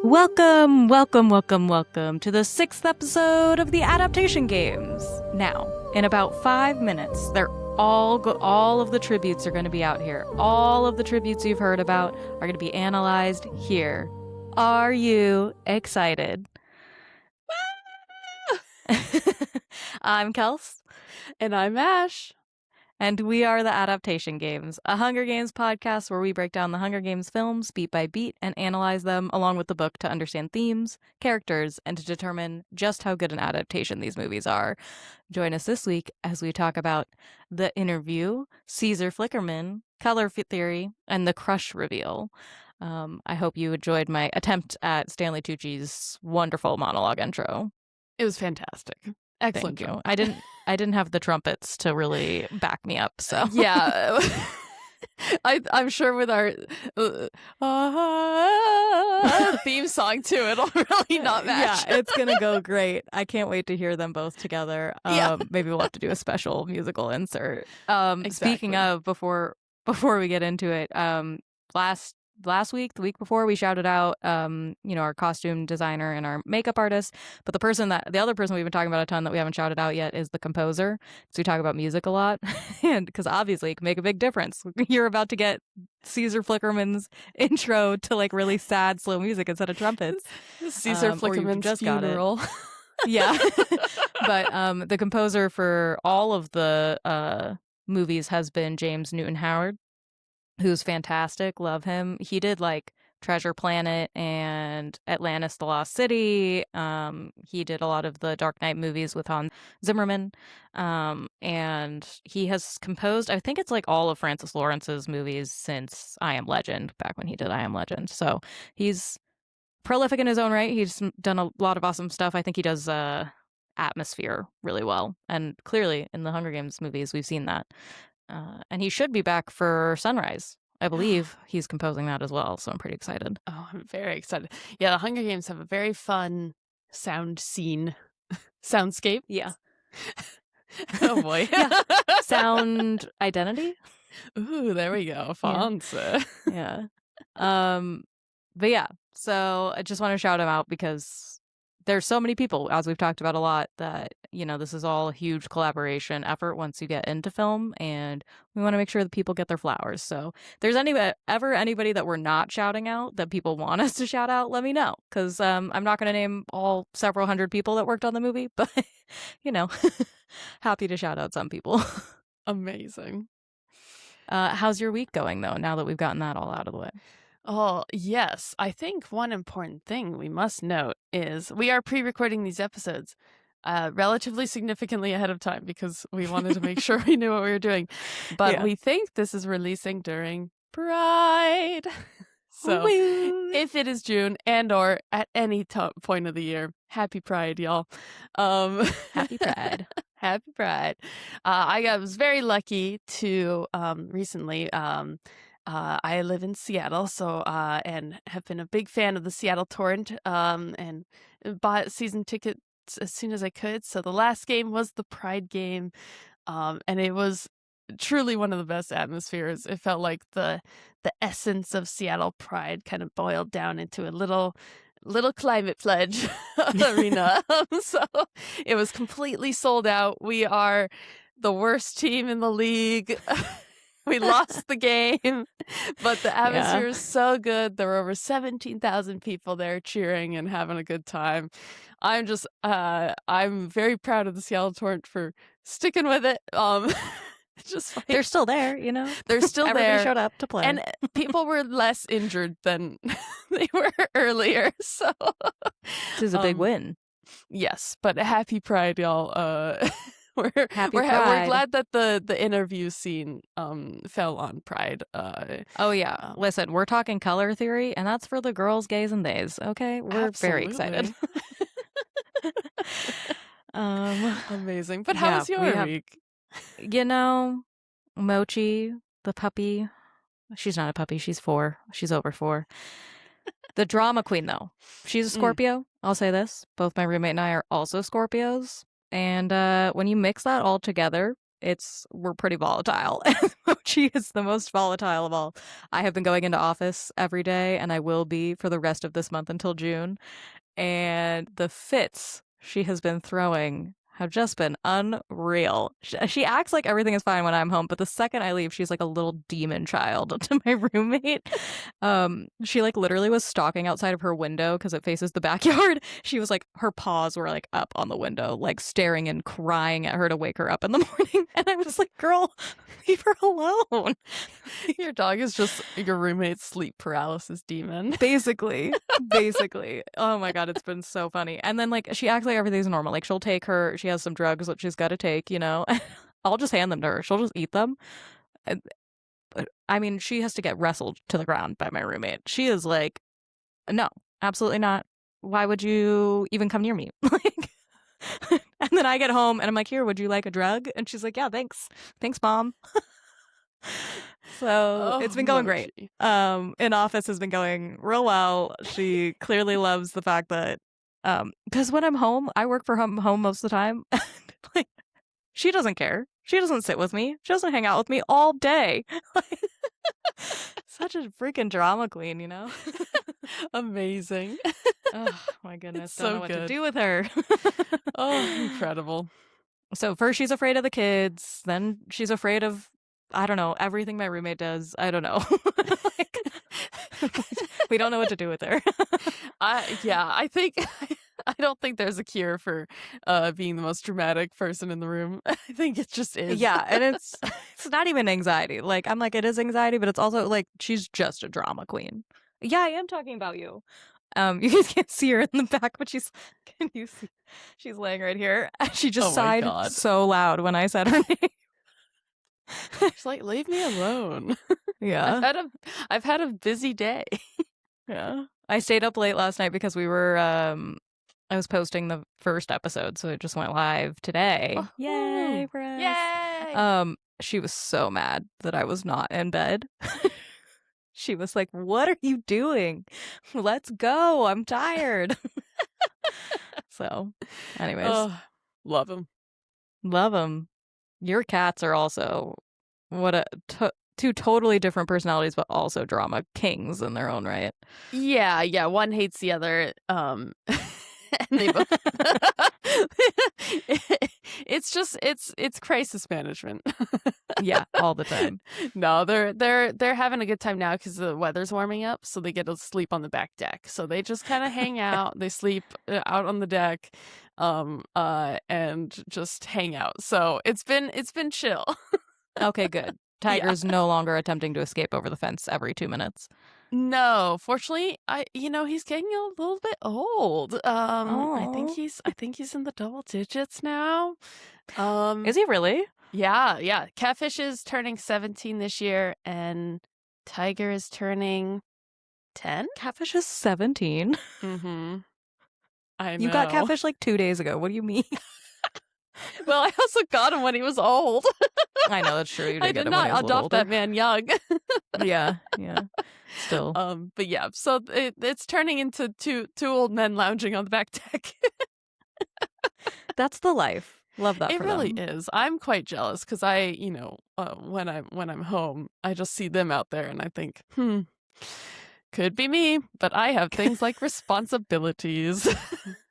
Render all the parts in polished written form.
Welcome to the 6th episode of the Adaptation Games. Now, in about 5 minutes, all of the tributes are going to be out here. All of the tributes you've heard about are going to be analyzed here. Are you excited? I'm Kels. And I'm Ash. And we are the Adaptation Games, a Hunger Games podcast where we break down the Hunger Games films beat by beat and analyze them along with the book to understand themes, characters, and to determine just how good an adaptation these movies are. Join us this week as we talk about The Interview, Caesar Flickerman, Color Theory, and the Crush reveal. I hope you enjoyed my attempt at Stanley Tucci's wonderful monologue intro. It was fantastic. Excellent. Thank you. I didn't have the trumpets to really back me up, so yeah. I'm sure with our theme song too, it'll really not match. Yeah, it's gonna go great. I can't wait to hear them both together. Maybe we'll have to do a special musical insert. Exactly. Speaking of, before we get into it, last week, the week before, we shouted out our costume designer and our makeup artist, but the other person we've been talking about a ton that we haven't shouted out yet is the composer. So we talk about music a lot, and because obviously it can make a big difference. You're about to get Caesar Flickerman's intro to like really sad slow music instead of trumpets. Caesar Flickerman's funeral. Yeah. But the composer for all of the movies has been James Newton Howard, who's fantastic. Love him. He did like Treasure Planet and Atlantis the Lost City. He did a lot of the Dark Knight movies with Hans Zimmerman. And he has composed, I think it's like all of Francis Lawrence's movies since I Am Legend, back when he did I Am Legend. So he's prolific in his own right. He's done a lot of awesome stuff. I think he does atmosphere really well. And clearly in the Hunger Games movies, we've seen that. And he should be back for Sunrise. I believe he's composing that as well, so I'm pretty excited. Oh, I'm very excited. Yeah, the Hunger Games have a very fun soundscape. Yeah. Oh boy. Yeah. Sound identity. Ooh, there we go. Fonts. Yeah. But yeah, so I just want to shout him out because there's so many people, as we've talked about a lot, that, this is all a huge collaboration effort once you get into film, and we want to make sure that people get their flowers. So if there's anybody that we're not shouting out that people want us to shout out, let me know, because I'm not going to name all several hundred people that worked on the movie, but, happy to shout out some people. Amazing. How's your week going, though, now that we've gotten that all out of the way? Oh, yes. I think one important thing we must note is we are pre-recording these episodes relatively significantly ahead of time because we wanted to make sure we knew what we were doing. But we think this is releasing during Pride. So if it is June and or at any point of the year, happy Pride, y'all. Happy Pride. Happy Pride. I was very lucky to recently... I live in Seattle, so and have been a big fan of the Seattle Torrent, and bought season tickets as soon as I could. So the last game was the Pride game, and it was truly one of the best atmospheres. It felt like the essence of Seattle Pride kind of boiled down into a little climate pledge arena. So it was completely sold out. We are the worst team in the league. We lost the game, but the atmosphere is so good. There were over 17,000 people there cheering and having a good time. I'm very proud of the Seattle Torrent for sticking with it. They're still there, They're still Everybody there. showed up to play. And people were less injured than they were earlier. So this is a big win. Yes, but happy Pride, y'all. We're glad that the interview scene fell on Pride. Listen, we're talking color theory, and that's for the girls, gays, and theys. Okay, we're very excited. Amazing. But how was your week? Mochi, the puppy. She's not a puppy. She's 4. She's over 4. The drama queen, though. She's a Scorpio. I'll say this. Both my roommate and I are also Scorpios. And when you mix that all together, we're pretty volatile. Mochi is the most volatile of all. I have been going into office every day, and I will be for the rest of this month until June. And the fits she has been throwing have just been unreal. She acts like everything is fine when I'm home, but the second I leave, she's like a little demon child to my roommate. She like literally was stalking outside of her window because it faces the backyard. She was like, her paws were like up on the window, like staring and crying at her to wake her up in the morning. And I was like, girl, leave her alone. Your dog is just your roommate's sleep paralysis demon. Basically. Oh my God, it's been so funny. And then like she acts like everything's normal. Like she'll take she has some drugs that she's got to take, you know. I'll just hand them to her. She'll just eat them. I mean, she has to get wrestled to the ground by my roommate. She is like, no, absolutely not. Why would you even come near me? Like, and then I get home and I'm like, here, would you like a drug? And she's like, yeah, thanks. Thanks, Mom. So it's been going great. In office has been going real well. She clearly loves the fact that, because when I'm home, I work from home most of the time. Like, she doesn't care. She doesn't sit with me. She doesn't hang out with me all day. Such a freaking drama queen, you know? Amazing. Oh my goodness. It's Don't so know what good. to do with her. Oh, incredible. So first she's afraid of the kids. Then she's afraid of, I don't know, everything my roommate does. I don't know. Like, we don't know what to do with her. I don't think there's a cure for being the most dramatic person in the room. I think it just is. Yeah, and it's not even anxiety. Like I'm like, it is anxiety, but it's also like she's just a drama queen. Yeah, I am talking about you. You guys can't see her in the back, but can you see? She's laying right here. She just sighed so loud when I said her name. She's like, leave me alone. Yeah. I've had a busy day. Yeah. I stayed up late last night because we were I was posting the first episode, so it just went live today. Oh, yay for us. Yay! She was so mad that I was not in bed. She was like, "What are you doing? Let's go. I'm tired." So, anyways, love him. Love them. Your cats are also two totally different personalities, but also drama kings in their own right. Yeah. One hates the other. And they both. It's crisis management. Yeah, all the time. No, they're having a good time now because the weather's warming up, so they get to sleep on the back deck. So they just kind of hang out. They sleep out on the deck, and just hang out. So it's been chill. Okay, good. Tiger's no longer attempting to escape over the fence every 2 minutes. No, fortunately, he's getting a little bit old. I think he's in the double digits now. Is he really? Yeah. CATFISH is turning 17 this year, and Tiger is turning 10. CATFISH is 17. Mm-hmm. I know. You got CATFISH like 2 days ago. What do you mean? Well, I also got him when he was old. I know, that's true. You did I did not adopt that man young. Yeah. Still. But yeah, so it's turning into two old men lounging on the back deck. That's the life. Love that. It for really them. is. I'm quite jealous because I, when I'm home, I just see them out there and I think, could be me, but I have things like responsibilities.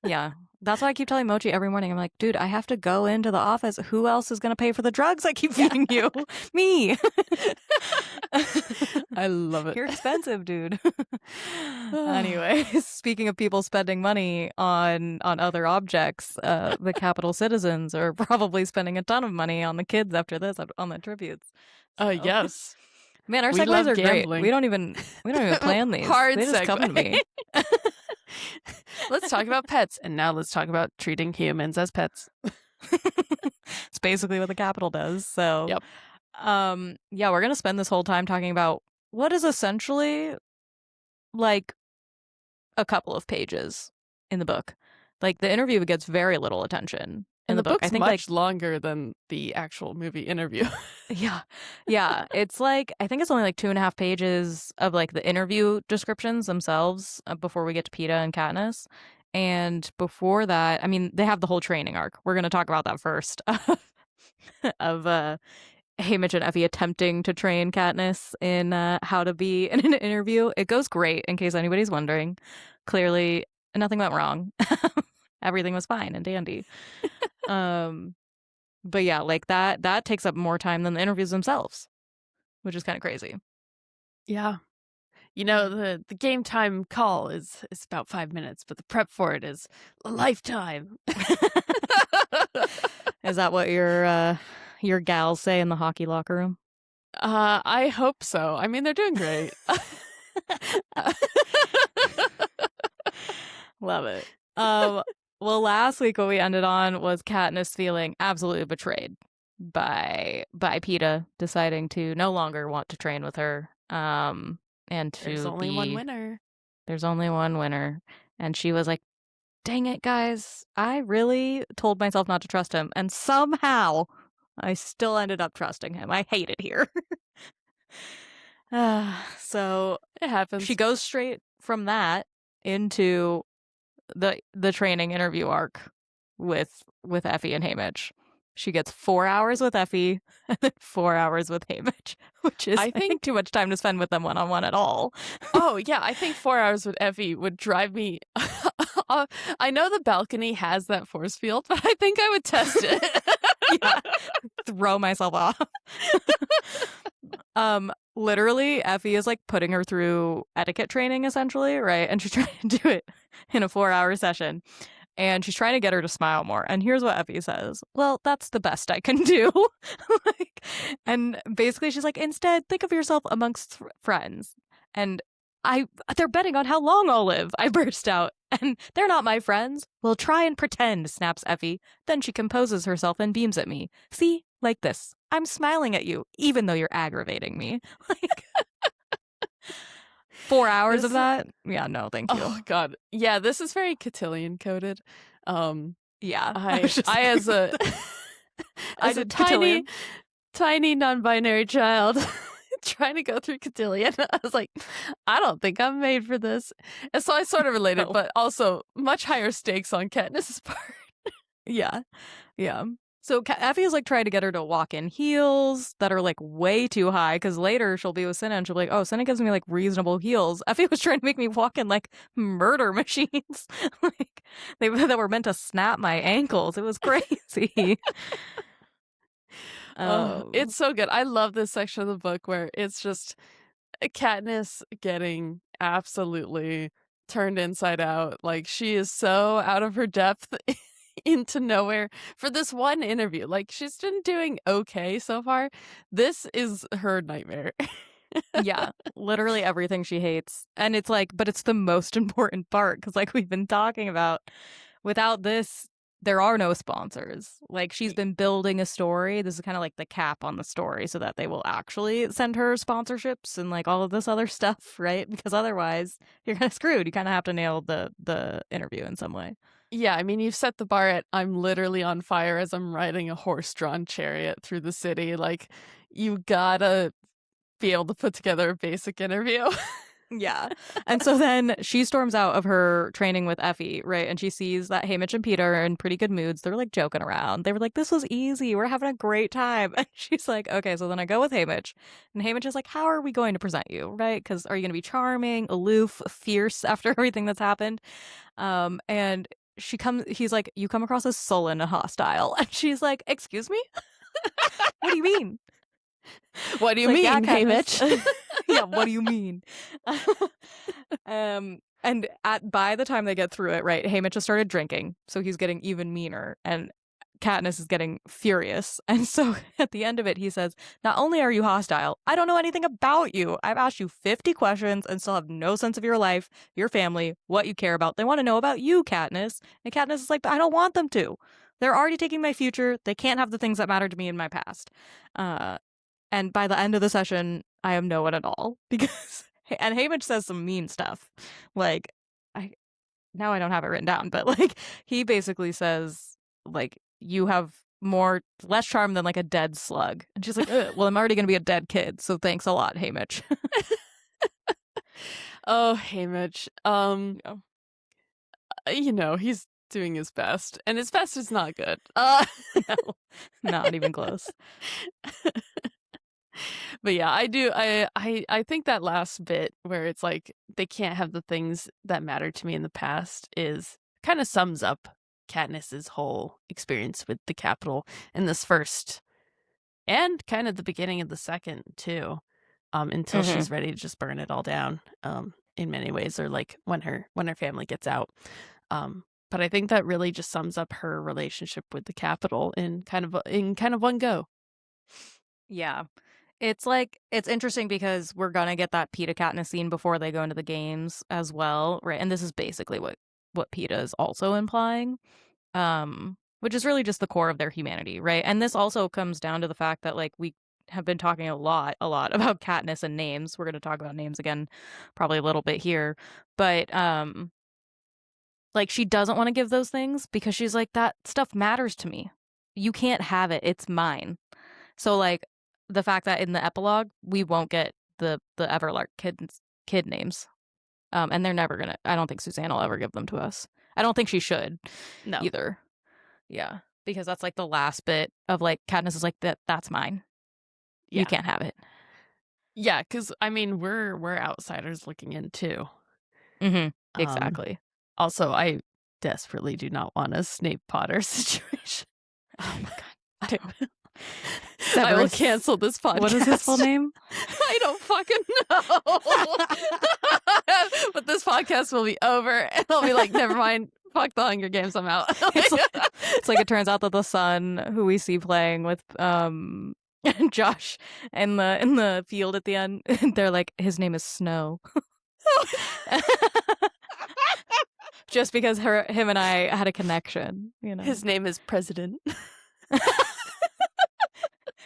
Yeah. That's why I keep telling Mochi every morning. I'm like, dude, I have to go into the office. Who else is going to pay for the drugs I keep feeding you? Me. I love it. You're expensive, dude. Anyway, speaking of people spending money on other objects, the Capitol citizens are probably spending a ton of money on the kids after this, on the tributes. So. Yes. Man, our segues are gambling. great. We don't even plan these. Hard they just segue. come to me. Let's talk about pets, and now let's talk about treating humans as pets. It's basically what the Capitol does. So, yep. Yeah, we're gonna spend this whole time talking about what is essentially like a couple of pages in the book. Like the interview gets very little attention in the book. Book's I think much longer than the actual movie interview. Yeah. It's like, I think it's only like 2.5 pages of like the interview descriptions themselves before we get to PETA and Katniss. And before that, I mean, they have the whole training arc. We're going to talk about that first. of Haymitch and Effie attempting to train Katniss in how to be in an interview. It goes great, in case anybody's wondering. Clearly, nothing went wrong. Everything was fine and dandy. But yeah, like that takes up more time than the interviews themselves, which is kind of crazy. Yeah. You know, the game time call is about 5 minutes, but the prep for it is a lifetime. Is that what your gals say in the hockey locker room? I hope so. I mean, they're doing great. Love it. Well, last week what we ended on was Katniss feeling absolutely betrayed by PETA deciding to no longer want to train with her. And to There's only one winner. There's only one winner. And she was like, dang it, guys. I really told myself not to trust him. And somehow I still ended up trusting him. I hate it here. So it happens. She goes straight from that into the training interview arc with Effie and Haymitch. She gets 4 hours with Effie and then 4 hours with Haymitch, which is I think too much time to spend with them one-on-one at all. Oh, yeah, I think 4 hours with Effie would drive me I know the balcony has that force field, but I think I would test it. Yeah. Throw myself off. Literally, Effie is like putting her through etiquette training, essentially, right? And she's trying to do it in a 4-hour session. And she's trying to get her to smile more. And here's what Effie says. Well, that's the best I can do. And basically she's like, instead, think of yourself amongst friends. And they're betting on how long I'll live, I burst out. And they're not my friends. Well, try and pretend, snaps Effie. Then she composes herself and beams at me. See? Like this. I'm smiling at you, even though you're aggravating me. Like 4 hours of that? Yeah, no, thank you. Oh God. Yeah, this is very cotillion coded. Yeah. I as a tiny non-binary child trying to go through cotillion, I was like, I don't think I'm made for this. And so I sort of related, but also much higher stakes on Katniss's part. Yeah. Yeah. So Effie is like trying to get her to walk in heels that are like way too high, because later she'll be with Cinna and she'll be like, oh, Cinna gives me like reasonable heels. Effie was trying to make me walk in like murder machines, like that were meant to snap my ankles. It was crazy. It's so good. I love this section of the book where it's just Katniss getting absolutely turned inside out. Like, she is so out of her depth into nowhere for this one interview. Like, she's been doing okay so far. This is her nightmare. Yeah, literally everything she hates. And it's like, but it's the most important part, because like we've been talking about, without this, there are no sponsors. Like, she's been building a story. This is kind of like the cap on the story, so that they will actually send her sponsorships and like all of this other stuff, right? Because otherwise you're kind of screwed. You kind of have to nail the interview in some way. Yeah, I mean, you've set the bar at I'm literally on fire as I'm riding a horse-drawn chariot through the city. Like, you gotta be able to put together a basic interview. Yeah. And so then she storms out of her training with Effie, right? And she sees that Haymitch and Peeta are in pretty good moods. They're like joking around. They were like, this was easy. We're having a great time. And she's like, okay, so then I go with Haymitch. And Haymitch is like, how are we going to present you, right? Because are you going to be charming, aloof, fierce after everything that's happened? And he's like, you come across as sullen and hostile. And she's like, excuse me? What do you mean? What do you mean, Haymitch? Yeah, what do you mean? And by the time they get through it, right, Haymitch has started drinking, so he's getting even meaner, and Katniss is getting furious. And so at the end of it, he says, not only are you hostile, I don't know anything about you. I've asked you 50 questions and still have no sense of your life, your family, what you care about. They want to know about you, Katniss. And Katniss is like, but I don't want them to. They're already taking my future. They can't have the things that matter to me in my past. And by the end of the session, I am no one at all, because and Haymitch says some mean stuff. Like, now I don't have it written down, but like he basically says like, you have less charm than like a dead slug. And she's like, well, I'm already going to be a dead kid, so thanks a lot, Haymitch. Oh, Haymitch. You know, he's doing his best, and his best is not good. No, not even close. But yeah, I think that last bit where it's like they can't have the things that mattered to me in the past is kind of sums up Katniss's whole experience with the Capitol in this first and kind of the beginning of the second too, until Mhm. she's ready to just burn it all down. In many ways, or like when her family gets out. But I think that really just sums up her relationship with the Capitol in kind of one go. Yeah. It's like it's interesting because we're gonna get that Peeta Katniss scene before they go into the games as well, right? And this is basically what Peeta is also implying, which is really just the core of their humanity, right? And this also comes down to the fact that like we have been talking a lot about Katniss and names. We're gonna talk about names again, probably a little bit here, but like she doesn't want to give those things because she's like that stuff matters to me. You can't have it. It's mine. So like the fact that in the epilogue we won't get the Everlark kid names, and they're never gonna. I don't think Suzanne will ever give them to us. I don't think she should No, either. Yeah, because that's like the last bit of like Katniss is like that's mine. You yeah, can't have it. yeah, because I mean we're outsiders looking in too. Mm-hmm. Um, Exactly. Also, I desperately do not want a Snape Potter situation. Oh my god. I, I will Severus. cancel this podcast. What is his full name? I don't fucking know. But this podcast will be over, and I'll be like, never mind. Fuck the Hunger Games. I'm out. It's like it turns out that the son who we see playing with Josh in the field at the end, they're like his name is Snow. Just because him and I had a connection, you know. His name is President.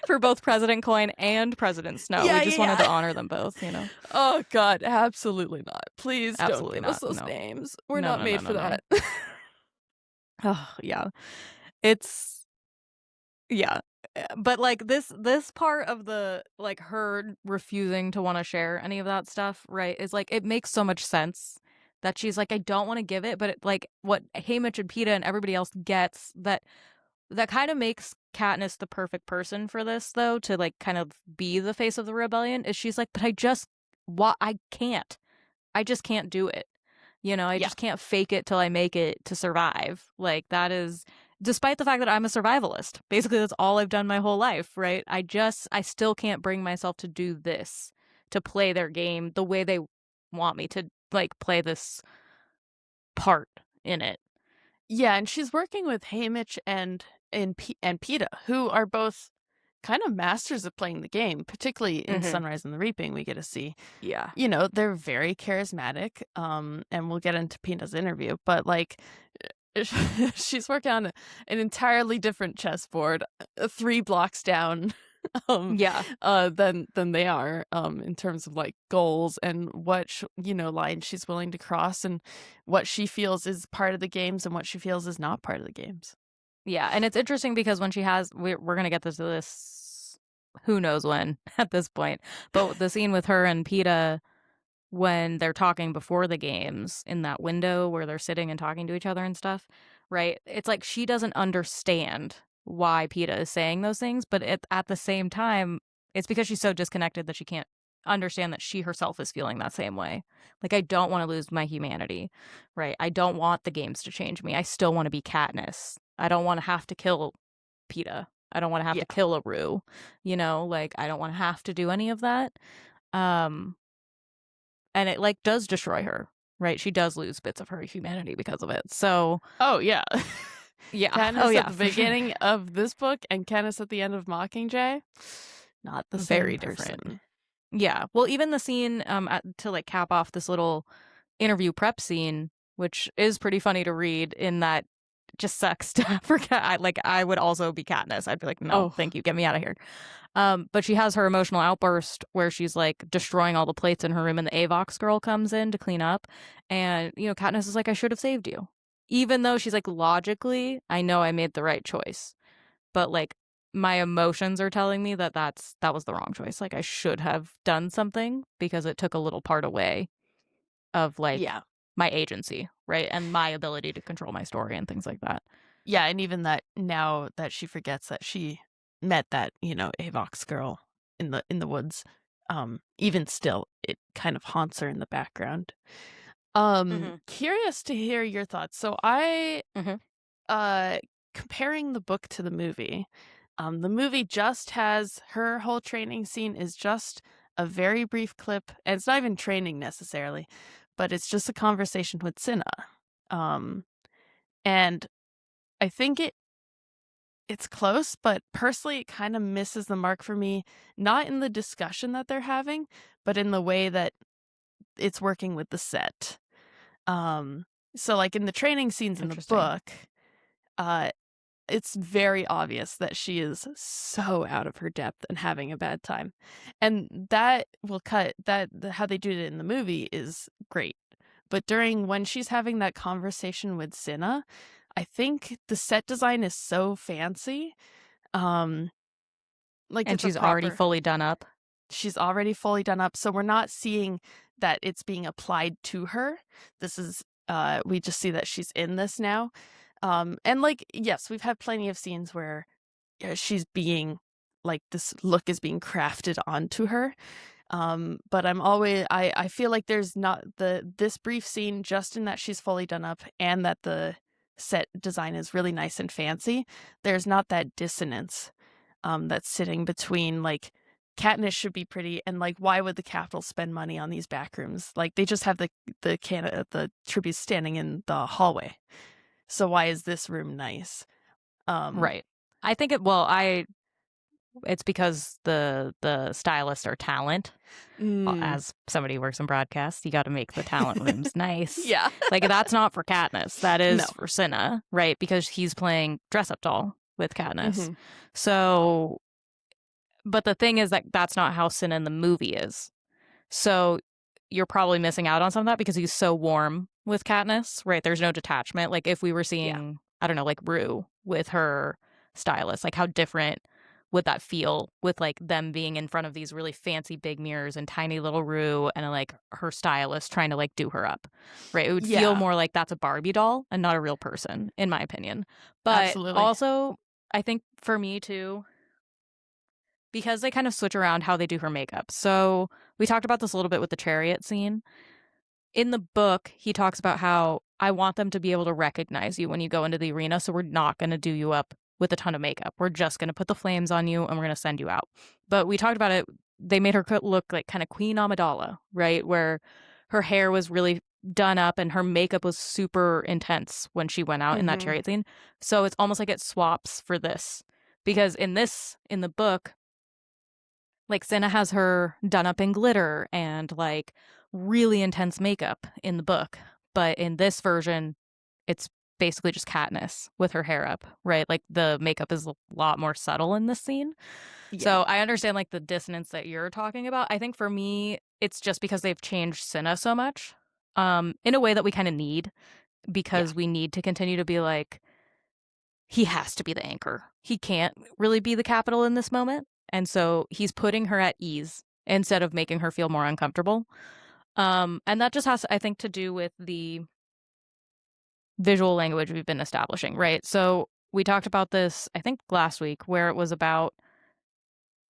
For both President Coin and President Snow. Yeah, we just yeah. wanted to honor them both, you know. Oh God, absolutely not. Please Absolutely don't give us not. those No. names. We're No, not no, made no, for no, that. Oh, yeah. It's yeah. But like this part of the like her refusing to want to share any of that stuff, right? Is like it makes so much sense that she's like I don't want to give it, but it, like what Haymitch and Peeta and everybody else gets that kind of makes Katniss the perfect person for this though to like kind of be the face of the rebellion is she's like but I can't. I just can't do it. You know, I Yeah. just can't fake it till I make it to survive. Like that is despite the fact that I'm a survivalist. Basically that's all I've done my whole life, right? I still can't bring myself to do this, to play their game the way they want me to like play this part in it. Yeah, and she's working with Haymitch and Peeta, who are both kind of masters of playing the game, particularly in Mhm. Sunrise and the Reaping. We get to see, Yeah. you know, they're very charismatic. And we'll get into Peeta's interview, but like, she's working on an entirely different chessboard, 3 blocks down, Yeah. than they are, in terms of like goals and what line she's willing to cross and what she feels is part of the games and what she feels is not part of the games. Yeah, and it's interesting because when we're gonna get to this who knows when at this point, but the scene with her and Peeta when they're talking before the games in that window where they're sitting and talking to each other and stuff, right? It's like she doesn't understand why Peeta is saying those things, but at the same time, it's because she's so disconnected that she can't understand that she herself is feeling that same way. Like, I don't want to lose my humanity, right? I don't want the games to change me. I still want to be Katniss. I don't want to have to kill Peeta. I don't want to have Yeah. to kill a Rue, you know? Like, I don't want to have to do any of that. Um, and it like does destroy her, right? She does lose bits of her humanity because of it. So Oh yeah. yeah, Katniss yeah, at the for sure. beginning of this book and Katniss at the end of Mockingjay, not the Very same different. person. Yeah, well, even the scene to like cap off this little interview prep scene, which is pretty funny to read, in that just sucks to forget. I would also be Katniss. I'd be like, no, Oh. thank you, get me out of here. But she has her emotional outburst where she's like destroying all the plates in her room, and the Avox girl comes in to clean up, and you know, Katniss is like, I should have saved you, even though she's like, logically, I know I made the right choice, but like my emotions are telling me that that was the wrong choice. Like I should have done something because it took a little part away of like Yeah. my agency. right? And my ability to control my story and things like that. Yeah, and even that now that she forgets that she met that, Avox girl in the woods, even still, it kind of haunts her in the background. Mm-hmm. Curious to hear your thoughts. So I Mm-hmm. uh comparing the book to the movie just has her whole training scene is just a very brief clip, and it's not even training necessarily, but it's just a conversation with Cinna. Um, and I think it's close, but personally, it kind of misses the mark for me, not in the discussion that they're having, but in the way that it's working with the set. Um, so like in the training scenes in the Interesting. book, uh, it's very obvious that she is so out of her depth and having a bad time. And that will cut how they do it in the movie is great. But during when she's having that conversation with Cinna, I think the set design is so fancy. Um, like And it's a she's already proper fully done up. she's already fully done up, so we're not seeing that it's being applied to her. This is we just see that she's in this now. And like yes, we've had plenty of scenes where she's being like this look is being crafted onto her. But I feel like there's not this brief scene just in that she's fully done up and that the set design is really nice and fancy. There's not that dissonance that's sitting between like Katniss should be pretty and like why would the Capitol spend money on these back rooms? Like they just have the tributes standing in the hallway. So why is this room nice? Um Right. I think it's because the stylists are talent. mm, As somebody who works in broadcast, you got to make the talent rooms nice. yeah. Like that's not for Katniss. That No. is for Cinna, right? Because he's playing dress up doll with Katniss. Hmm. So, but the thing is that that's not how Cinna in the movie is. So you're probably missing out on some of that because he's so warm with Katniss, right? There's no detachment. Like if we were Yeah. seeing, I don't know, like Rue with her stylist, like how different would that feel with like them being in front of these really fancy big mirrors and tiny little Rue and like her stylist trying to like do her up, right? It would feel Yeah. more like that's a Barbie doll and not a real person, in my opinion. But Absolutely. also, I think for me too, because they kind of switch around how they do her makeup. So we talked about this a little bit with the chariot scene. In the book, he talks about how I want them to be able to recognize you when you go into the arena. So we're not going to do you up with a ton of makeup. We're just going to put the flames on you and we're going to send you out. But we talked about it. They made her look like kind of Queen Amidala, right? Where her hair was really done up and her makeup was super intense when she went out in that Hmm. chariot scene. So it's almost like it swaps for this. Because in the book, like Cinna has her done up in glitter and like really intense makeup in the book. But in this version, it's basically just Katniss with her hair up, right? Like the makeup is a lot more subtle in this scene. Yeah. So I understand like the dissonance that you're talking about. I think for me, it's just because they've changed Cinna so much in a way that we kind of need Yeah. because we need to continue to be like, he has to be the anchor. He can't really be the capital in this moment. And so he's putting her at ease instead of making her feel more uncomfortable. And that just has, I think, to do with the visual language we've been establishing, right? So we talked about this, I think, last week, where it was about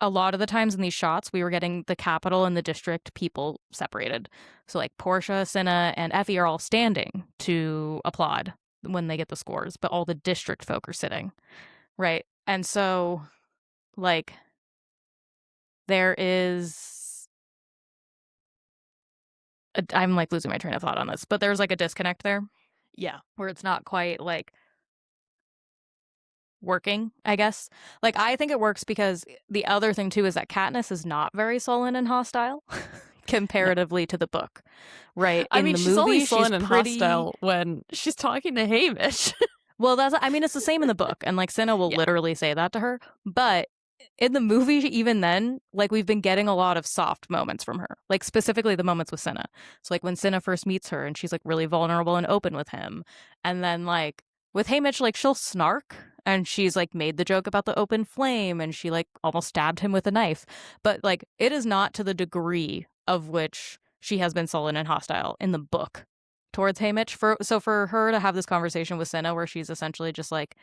a lot of the times in these shots, we were getting the capital and the district people separated. So like Portia, Cinna, and Effie are all standing to applaud when they get the scores, but all the district folk are sitting. Right. And so, like, there is. I'm like losing my train of thought on this, but there's like a disconnect there Yeah. where it's not quite like working, I guess. Like, I think it works because the other thing too is that Katniss is not very sullen and hostile No. comparatively to the book, right? I In mean, the she's only movie, she's sullen and pretty. hostile when she's talking to Hamish. Well, I mean, it's the same in the book. And like Cinna will Yeah. literally say that to her. But in the movie, even then, like we've been getting a lot of soft moments from her, like specifically the moments with Cinna. So like when Cinna first meets her and she's like really vulnerable and open with him. And then like with Haymitch, like she'll snark and she's like made the joke about the open flame and she like almost stabbed him with a knife. But like it is not to the degree of which she has been sullen and hostile in the book towards Haymitch. For her to have this conversation with Cinna where she's essentially just like,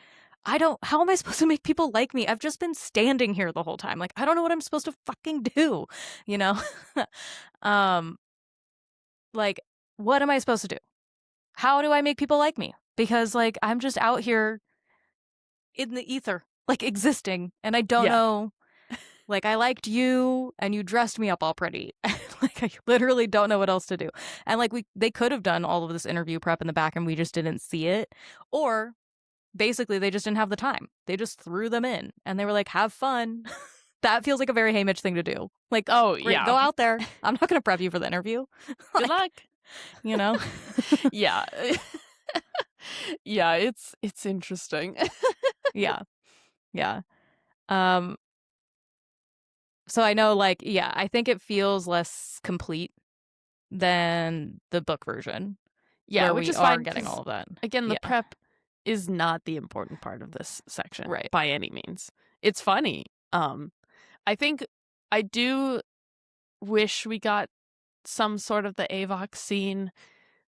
how am I supposed to make people like me? I've just been standing here the whole time. Like, I don't know what I'm supposed to fucking do, you know? um, like, what am I supposed to do? How do I make people like me? Because, like, I'm just out here in the ether, like, existing, and I don't Yeah. know. Like, I liked you, and you dressed me up all pretty. Like, I literally don't know what else to do. And, like, they could have done all of this interview prep in the back, and we just didn't see it. Or, basically, they just didn't have the time. They just threw them in, and they were like, have fun. That feels like a very Haymitch thing to do. Like, Oh, great, yeah. go out there. I'm not going to prep you for the interview. Good luck. You know? Yeah. Yeah, it's interesting. Yeah. Yeah. Um, so I know, like, yeah, I think it feels less complete than the book version, Yeah, where which we is are fine getting because, all of that. again, the Yeah. prep is not the important part of this section Right. by any means. It's funny. I think I do wish we got some sort of the Avox scene.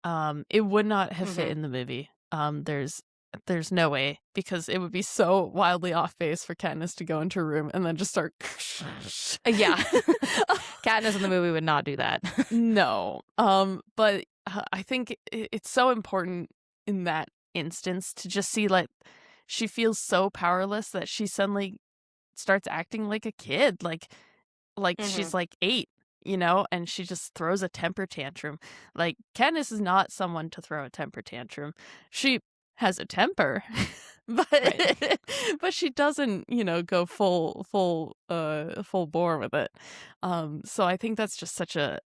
It would not have fit in the movie. There's no way, because it would be so wildly off base for Katniss to go into a room and then just start. Yeah. Katniss in the movie would not do that. No. But I think it's so important in that instance to just see, like, she feels so powerless that she suddenly starts acting like a kid, like she's like 8, and she just throws a temper tantrum. Like, Katniss is not someone to throw a temper tantrum. She has a temper, but Right. but she doesn't, go full bore with it. So I think that's just such a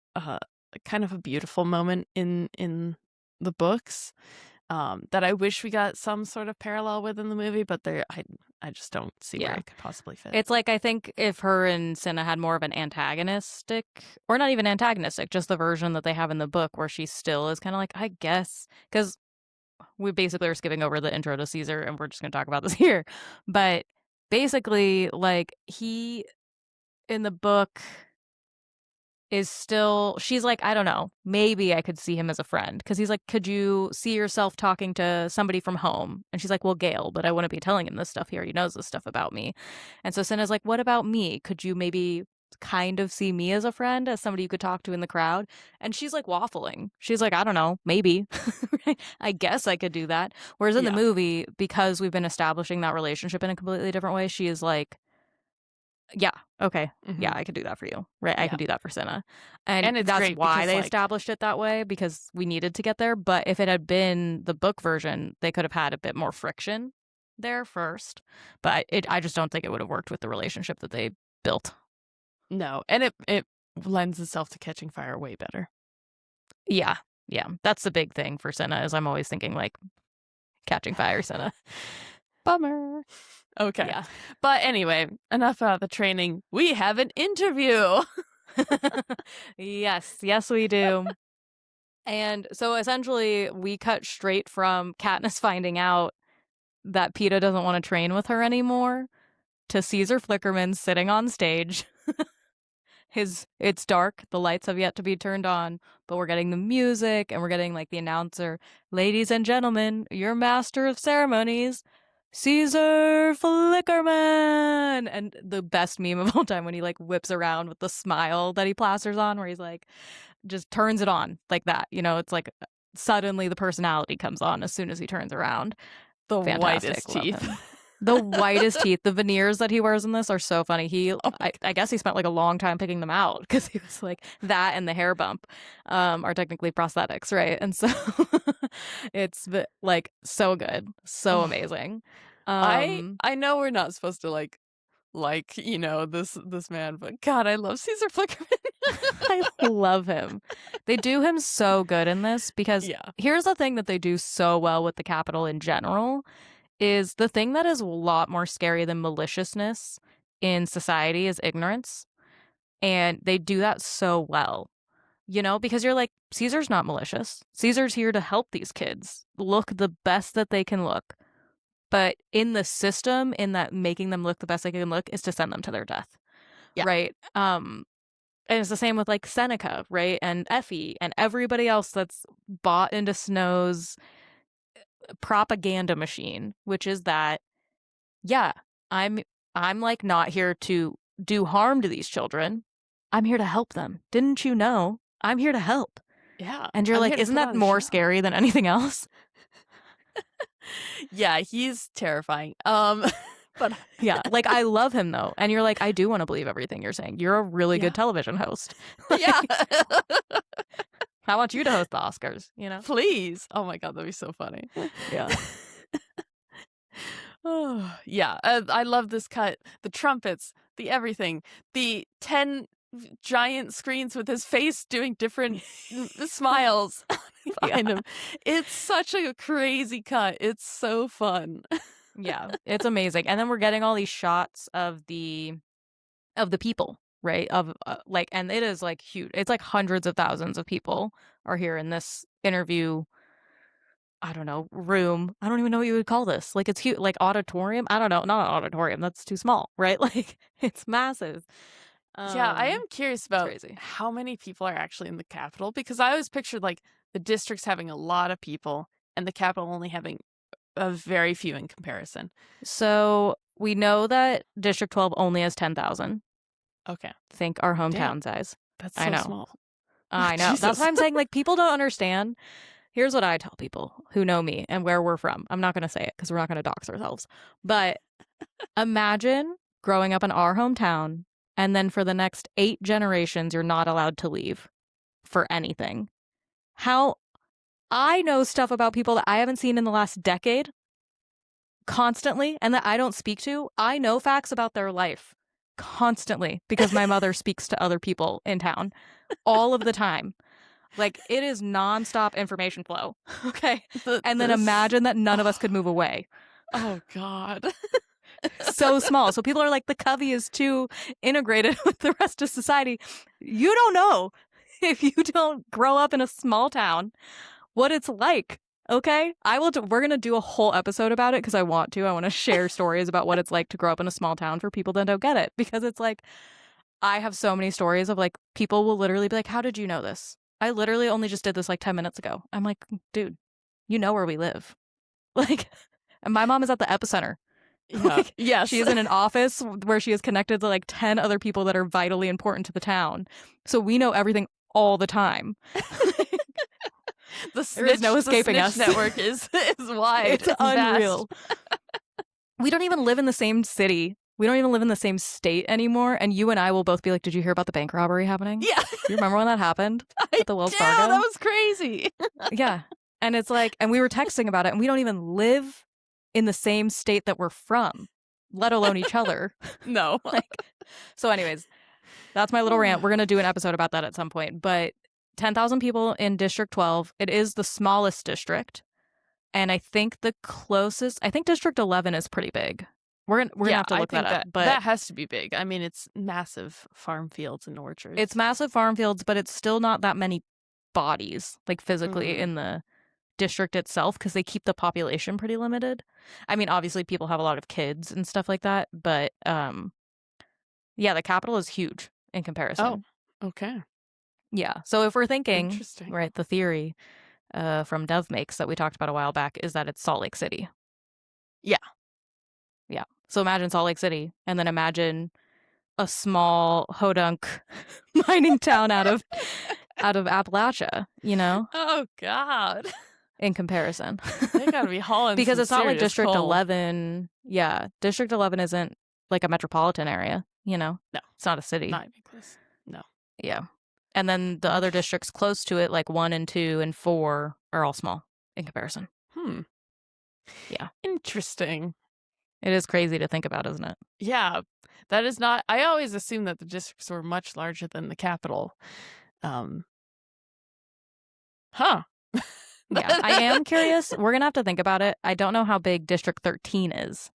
kind of a beautiful moment in the books, that I wish we got some sort of parallel with in the movie, but I just don't see where Yeah. it could possibly fit. It's like, I think if her and Cinna had more of an antagonistic, or not even antagonistic, just the version that they have in the book where she still is kind of like, I guess, because we basically are skipping over the intro to Caesar and we're just going to talk about this here. But basically, like, he in the book is still, she's like, I don't know, maybe I could see him as a friend, because he's like, could you see yourself talking to somebody from home? And she's like, well, Gale, but I wouldn't be telling him this stuff here, he knows this stuff about me. And so Cinna's like, what about me? Could you maybe kind of see me as a friend, as somebody you could talk to in the crowd? And she's like waffling, she's like, I don't know, maybe. I guess I could do that. Whereas in the Yeah. movie, because we've been establishing that relationship in a completely different way, she is like, yeah, okay, yeah, I could do that for you, right? I Yeah. could do that for Cinna. And And it's that's great why because, they like, established it that way, because we needed to get there. But if it had been the book version, they could have had a bit more friction there first. But I just don't think it would have worked with the relationship that they built. no, and it lends itself to Catching Fire way better. Yeah, yeah, that's the big thing for Cinna, is I'm always thinking, like, Catching Fire Cinna. Bummer. Okay. Yeah. But anyway, enough about the training. We have an interview. Yes, we do. And so essentially, we cut straight from Katniss finding out that Peeta doesn't want to train with her anymore to Caesar Flickerman sitting on stage. It's dark, the lights have yet to be turned on, but we're getting the music and we're getting, like, the announcer, ladies and gentlemen, your master of ceremonies, Caesar Flickerman. And the best meme of all time, when he, like, whips around with the smile that he plasters on, where he's like, just turns it on like that. It's like suddenly the personality comes on as soon as he turns around. The Fantastic. whitest Love teeth. him. The whitest teeth. The veneers that he wears in this are so funny. I guess he spent, like, a long time picking them out, because he was like, that and the hair bump are technically prosthetics, right? And so it's, like, so good, so amazing. I know we're not supposed to like this man, but God, I love Caesar Flickerman. I love him. They do him so good in this, because Yeah. here's the thing that they do so well with the Capitol in general, is the thing that is a lot more scary than maliciousness in society is ignorance. And they do that so well, because you're like, Caesar's not malicious. Caesar's here to help these kids look the best that they can look. But in the system, in that making them look the best they can look, is to send them to their death. Yeah. Right? And it's the same with like Seneca, right? And Effie and everybody else that's bought into Snow's propaganda machine, which is that, yeah, I'm I'm like not here to do harm to these children. I'm here to help them. Didn't you know? I'm here to help. Yeah, And you're I'm like, here to isn't put that on a more show. scary than anything else? Yeah, he's terrifying. But Yeah, like I love him though. And you're like, I do want to believe everything you're saying. You're a really yeah, good television host. yeah. Like, I want you to host the Oscars, you know? Please. Oh my god, that'd be so funny. Yeah. Oh, yeah, I love this cut. The trumpets, the everything, the 10 giant screens with his face doing different smiles behind Yeah. him. It's such a crazy cut. It's so fun. Yeah. It's amazing. And then we're getting all these shots of the people, right? Of like, and it is like huge. It's like hundreds of thousands of people are here in this interview. I don't know, room. I don't even know what you would call this. Like it's huge, like auditorium. I don't know, not an auditorium. That's too small, right? Like it's massive. Yeah, I am curious It's about crazy. how many people are actually in the Capitol because I always pictured like the districts having a lot of people and the Capitol only having a very few in comparison. So we know that District 12 only has 10,000. Okay. Think our Damn, hometown size. that's I so know. small. I know. That's Jesus. why I'm saying like people don't understand. Here's what I tell people who know me and where we're from. I'm not going to say it because we're not going to dox ourselves. But imagine growing up in our hometown and then for the next 8 generations, you're not allowed to leave for anything. How I know stuff about people that I haven't seen in the last decade constantly and that I don't speak to. I know facts about their life constantly because my mother speaks to other people in town all of the time. Like it is nonstop information flow. Okay. And then imagine that none of us could move away. Oh God. So small. So people are like, the Covey is too integrated with the rest of society. You don't know if you don't grow up in a small town what it's like. Okay. We're going to do a whole episode about it because I want to. I want to share stories about what it's like to grow up in a small town for people that don't get it because it's like, I have so many stories of like people will literally be like, how did you know this? I literally only just did this like 10 minutes ago. I'm like, dude, you know where we live. Like, and my mom is at the epicenter. Yeah. Like, Yes. she is in an office where she is connected to like 10 other people that are vitally important to the town. So we know everything all the time. There is no escaping the us. snitch network is wide. It's unreal. We don't even live in the same city. We don't even live in the same state anymore. And you and I will both be like, did you hear about the bank robbery happening? Yeah. You remember when that happened at the Wells Fargo? That was crazy. Yeah. And it's like, and we were texting about it, and we don't even live in the same state that we're from, let alone each other. No. Like, so anyways, that's my little rant. We're going to do an episode about that at some point. But 10,000 people in District 12. It is the smallest district. And I think District 11 is pretty big. We're gonna have to look that up. But that has to be big. I mean, it's massive farm fields and orchards. it's massive farm fields, but it's still not that many bodies, like physically in the district itself, because they keep the population pretty limited. I mean, obviously people have a lot of kids and stuff like that, but yeah, the capital is huge in comparison. Oh, okay. Yeah. So if we're thinking, Interesting. right, the theory from Devmakes that we talked about a while back is that it's Salt Lake City. Yeah. Yeah. So imagine Salt Lake City, and then imagine a small hodunk mining town out of Appalachia, you know, Oh God. in comparison. They gotta be hauling Because some it's not like serious District coal. 11. Yeah, District 11 isn't like a metropolitan area, you know? No. It's not a city. Not a big place. No. Yeah. And then the other districts close to it, like 1 and 2 and 4, are all small in comparison. Yeah. Interesting. It is crazy to think about, isn't it? Yeah. That is not. I always assumed that the districts were much larger than the capital. Huh. Yeah. I am curious. We're going to have to think about it. I don't know how big District 13 is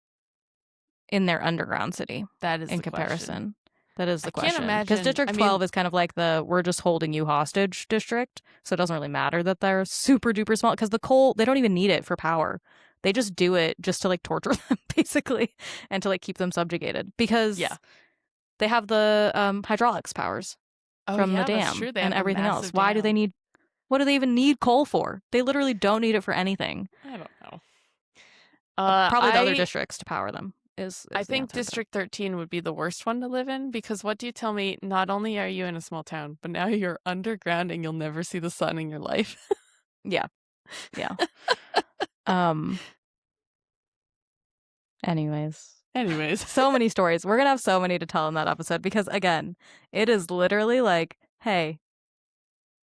in their underground city That is in the comparison. question. That is the I can't question. imagine. Because District 12 is kind of like the we're just holding you hostage district. So it doesn't really matter that they're super duper small because the coal, they don't even need it for power. They just do it just to like torture them, basically, and to like keep them subjugated because they have the hydraulics powers. Oh from the yeah, that's dam true. They and have the everything else. massive dam. What do they even need coal for? They literally don't need it for anything. I don't know. Probably the other I districts to power them I is the think answer. But District 13 would be the worst one to live in because what do you tell me? Not only are you in a small town, but now you're underground and you'll never see the sun in your life. yeah, yeah. Um. Anyways, Anyways, so many stories. We're gonna have so many to tell in that episode because again, it is literally like, hey,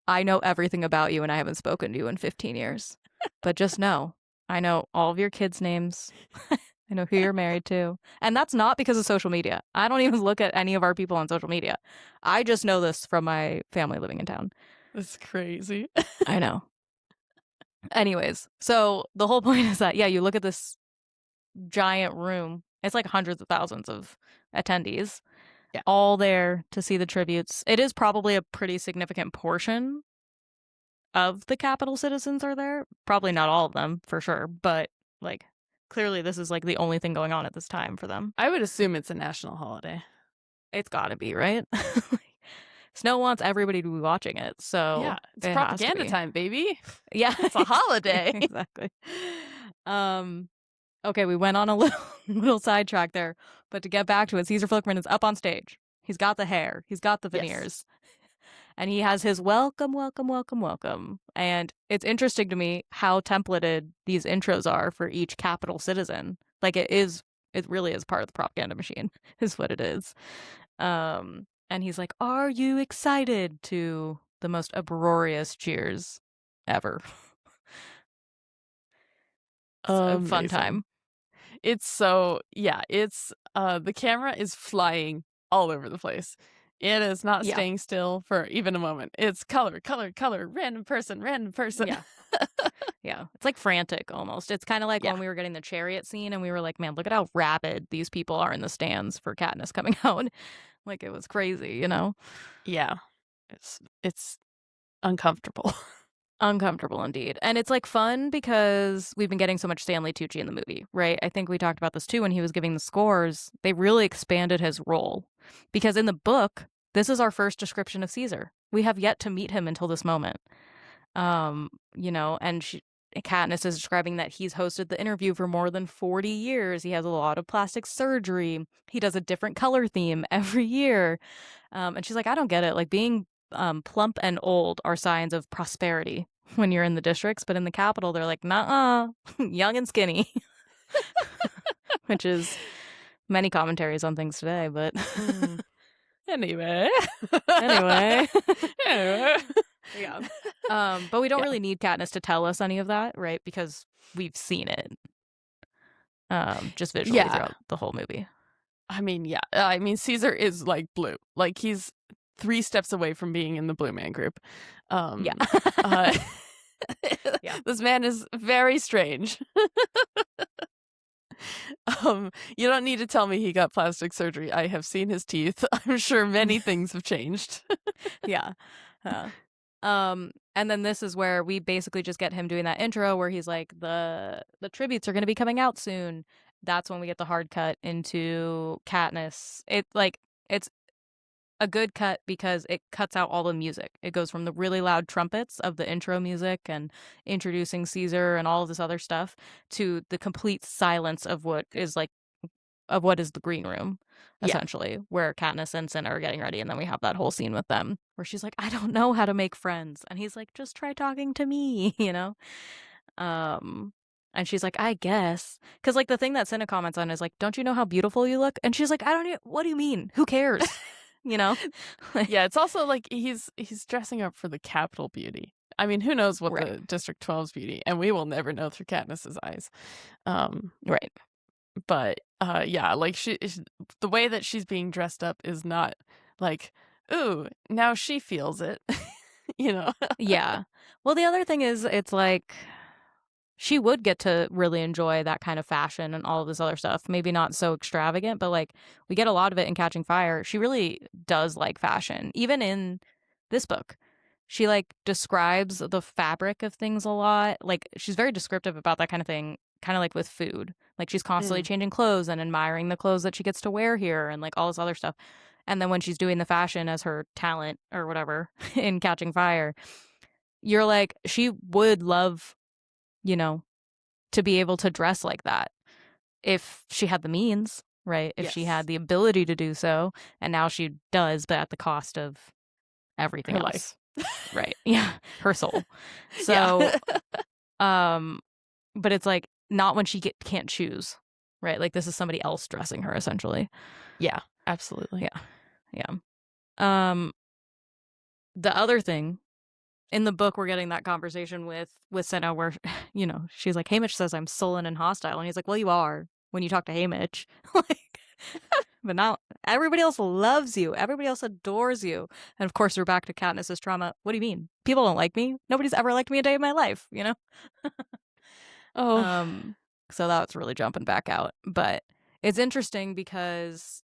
I know everything about you and I haven't spoken to you in 15 years. But just know, I know all of your kids' names. I know who you're married to. And that's not because of social media. I don't even look at any of our people on social media. I just know this from my family living in town. that's crazy. I know. Anyways, so the whole point is that, yeah, you look at this giant room. It's like hundreds of thousands of attendees, Yeah. all there to see the tributes. It is probably a pretty significant portion of the capital citizens are there. Probably not all of them, for sure, but like clearly this is like the only thing going on at this time for them. I would assume it's a national holiday. It's got to be, right? Snow wants everybody to be watching it, so Yeah, it's it has to propaganda be. time, baby. Yeah, It's a holiday. exactly. Okay, we went on a little sidetrack there, but to get back to it, Caesar Flickerman is up on stage. He's got the hair, he's got the Yes. veneers, and he has his welcome, welcome, welcome, welcome. And it's interesting to me how templated these intros are for each capital citizen. Like it really is part of the propaganda machine, is what it is. And he's like, "Are you excited?" to the most uproarious cheers ever. It's a fun Amazing. time. It's so it's the camera is flying all over the place. It is not Yeah. staying still for even a moment. It's color, color, color, random person, random person. Yeah. Yeah. It's like frantic almost. It's kind of like Yeah. when we were getting the chariot scene and we were like, man, look at how rapid these people are in the stands for Katniss coming out. Like it was crazy, you know? Yeah. It's uncomfortable. Uncomfortable indeed. And it's like fun because we've been getting so much Stanley Tucci in the movie, right? I think we talked about this too when he was giving the scores. They really expanded his role because in the book, this is our first description of Caesar. We have yet to meet him until this moment. You know, and Katniss is describing that he's hosted the interview for more than 40 years. He has a lot of plastic surgery. He does a different color theme every year. And she's like, I don't get it. Like being plump and old are signs of prosperity when you're in the districts, but in the capital, they're like, nah, young and skinny, which is many commentaries on things today. But Anyway. anyway, Anyway. yeah. But we don't really need Katniss to tell us any of that, right? Because we've seen it, just visually throughout the whole movie. I mean, yeah. I mean, Caesar is like blue. Like he's 3 steps away from being in the Blue Man Group. Yeah. Yeah. This man is very strange. You don't need to tell me he got plastic surgery. I have seen his teeth. I'm sure many things have changed. Yeah. And then this is where we basically just get him doing that intro where he's like, the tributes are going to be coming out soon. That's when we get the hard cut into Katniss. It's a good cut because it cuts out all the music. It goes from the really loud trumpets of the intro music and introducing Caesar and all of this other stuff to the complete silence of what is the green room, essentially, where Katniss and Cinna are getting ready. And then we have that whole scene with them where she's like, I don't know how to make friends. And he's like, just try talking to me, you know? And she's like, I guess. Because, like, the thing that Cinna comments on is like, don't you know how beautiful you look? And she's like, what do you mean? Who cares? You know? Yeah, it's also like he's dressing up for the capital beauty. I mean, who knows what Right. the District 12's beauty, and we will never know through Katniss's eyes. Right. But yeah, like the way that she's being dressed up is not like, ooh, now she feels it, you know? Yeah. Well, the other thing is, it's like she would get to really enjoy that kind of fashion and all of this other stuff. Maybe not so extravagant, but like we get a lot of it in Catching Fire. She really does like fashion. Even in this book, she like describes the fabric of things a lot. Like she's very descriptive about that kind of thing, kind of like with food. Like she's constantly changing clothes and admiring the clothes that she gets to wear here and like all this other stuff. And then when she's doing the fashion as her talent or whatever in Catching Fire, you're like, she would love, you know, to be able to dress like that if she had the means, right? If she Yes. had the ability to do so. And now she does, but at the cost of everything Her else. life. Right. Yeah. Her soul. Yeah. So, but it's like not when she can't choose, right? Like this is somebody else dressing her essentially. Yeah, absolutely. Yeah. Yeah. The other thing in the book, we're getting that conversation with Cinna where, you know, she's like, Haymitch says I'm sullen and hostile. And he's like, well, you are when you talk to Haymitch. Like, but not everybody else loves you. Everybody else adores you. And of course, we're back to Katniss's trauma. What do you mean? People don't like me. Nobody's ever liked me a day in my life, you know? Oh, Um, so that's really jumping back out. But it's interesting because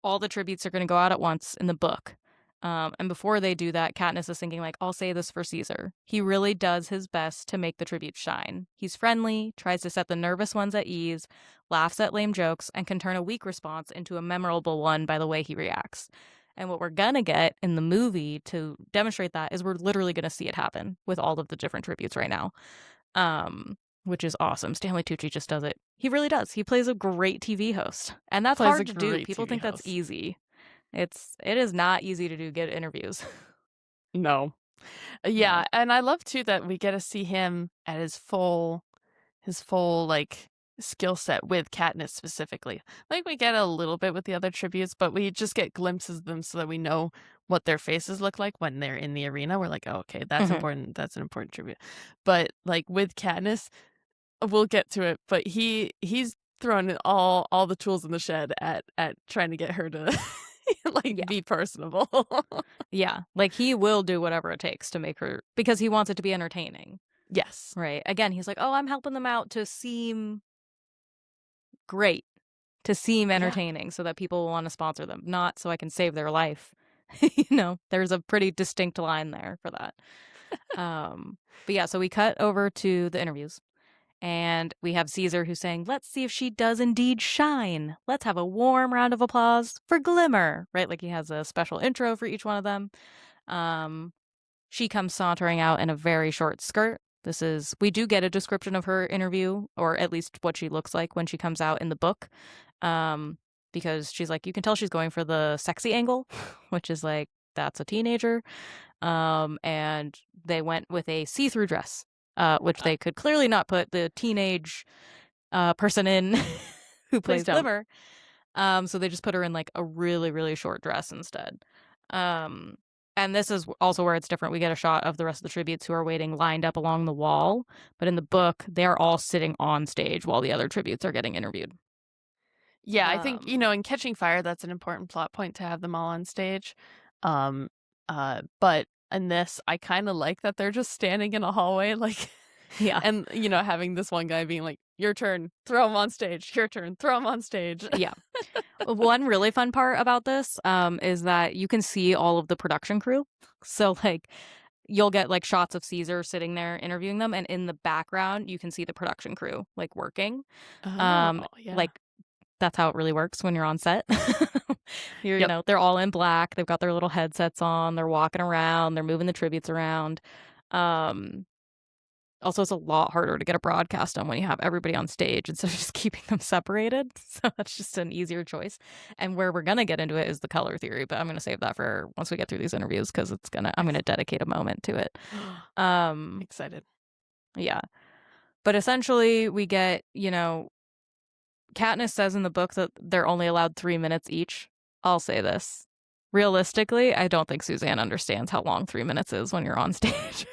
all the tributes are going to go out at once in the book. And before they do that, Katniss is thinking, like, I'll say this for Caesar. He really does his best to make the tributes shine. He's friendly, tries to set the nervous ones at ease, laughs at lame jokes, and can turn a weak response into a memorable one by the way he reacts. And what we're going to get in the movie to demonstrate that is we're literally going to see it happen with all of the different tributes right now, which is awesome. Stanley Tucci just does it. He really does. He plays a great TV host. And that's plays a hard to do. great People TV think that's host. easy. It is not easy to do good interviews. No. No. Yeah, and I love too that we get to see him at his full like skill set with Katniss specifically. Like we get a little bit with the other tributes, but we just get glimpses of them so that we know what their faces look like when they're in the arena. We're like, oh, okay, that's important. That's an important tribute. But like with Katniss, we'll get to it. But he's throwing all the tools in the shed at trying to get her to like Yeah. be personable. Yeah. Like he will do whatever it takes to make her, because he wants it to be entertaining. Yes. Right. Again, he's like, oh, I'm helping them out to seem great, to seem entertaining so that people will want to sponsor them, not so I can save their life. You know, there's a pretty distinct line there for that. But yeah, so we cut over to the interviews. And we have Caesar who's saying, let's see if she does indeed shine. Let's have a warm round of applause for Glimmer, right? Like he has a special intro for each one of them. She comes sauntering out in a very short skirt. We do get a description of her interview, or at least what she looks like when she comes out in the book. Because she's like, you can tell she's going for the sexy angle, which is like, that's a teenager. And they went with a see-through dress, which they could clearly not put the teenage person in who plays Glimmer. So they just put her in like a really, really short dress instead. And this is also where it's different. We get a shot of the rest of the tributes who are waiting lined up along the wall. But in the book, they're all sitting on stage while the other tributes are getting interviewed. Yeah, I think, in Catching Fire, that's an important plot point to have them all on stage. But in this, I kind of like that they're just standing in a hallway, like, yeah. And, having this one guy being like, your turn, throw him on stage, your turn, throw him on stage. Yeah. One really fun part about this is that you can see all of the production crew. So, like, you'll get, like, shots of Caesar sitting there interviewing them, and in the background, you can see the production crew, like, working. Yeah. Like, that's how it really works when you're on set. You know, they're all in black. They've got their little headsets on. They're walking around. They're moving the tributes around. Also, it's a lot harder to get a broadcast on when you have everybody on stage instead of just keeping them separated. So that's just an easier choice. And where we're going to get into it is the color theory, but I'm going to save that for once we get through these interviews because I'm going to dedicate a moment to it. Excited. Yeah. But essentially, we get, Katniss says in the book that they're only allowed 3 minutes each. I'll say this. Realistically, I don't think Suzanne understands how long 3 minutes is when you're on stage.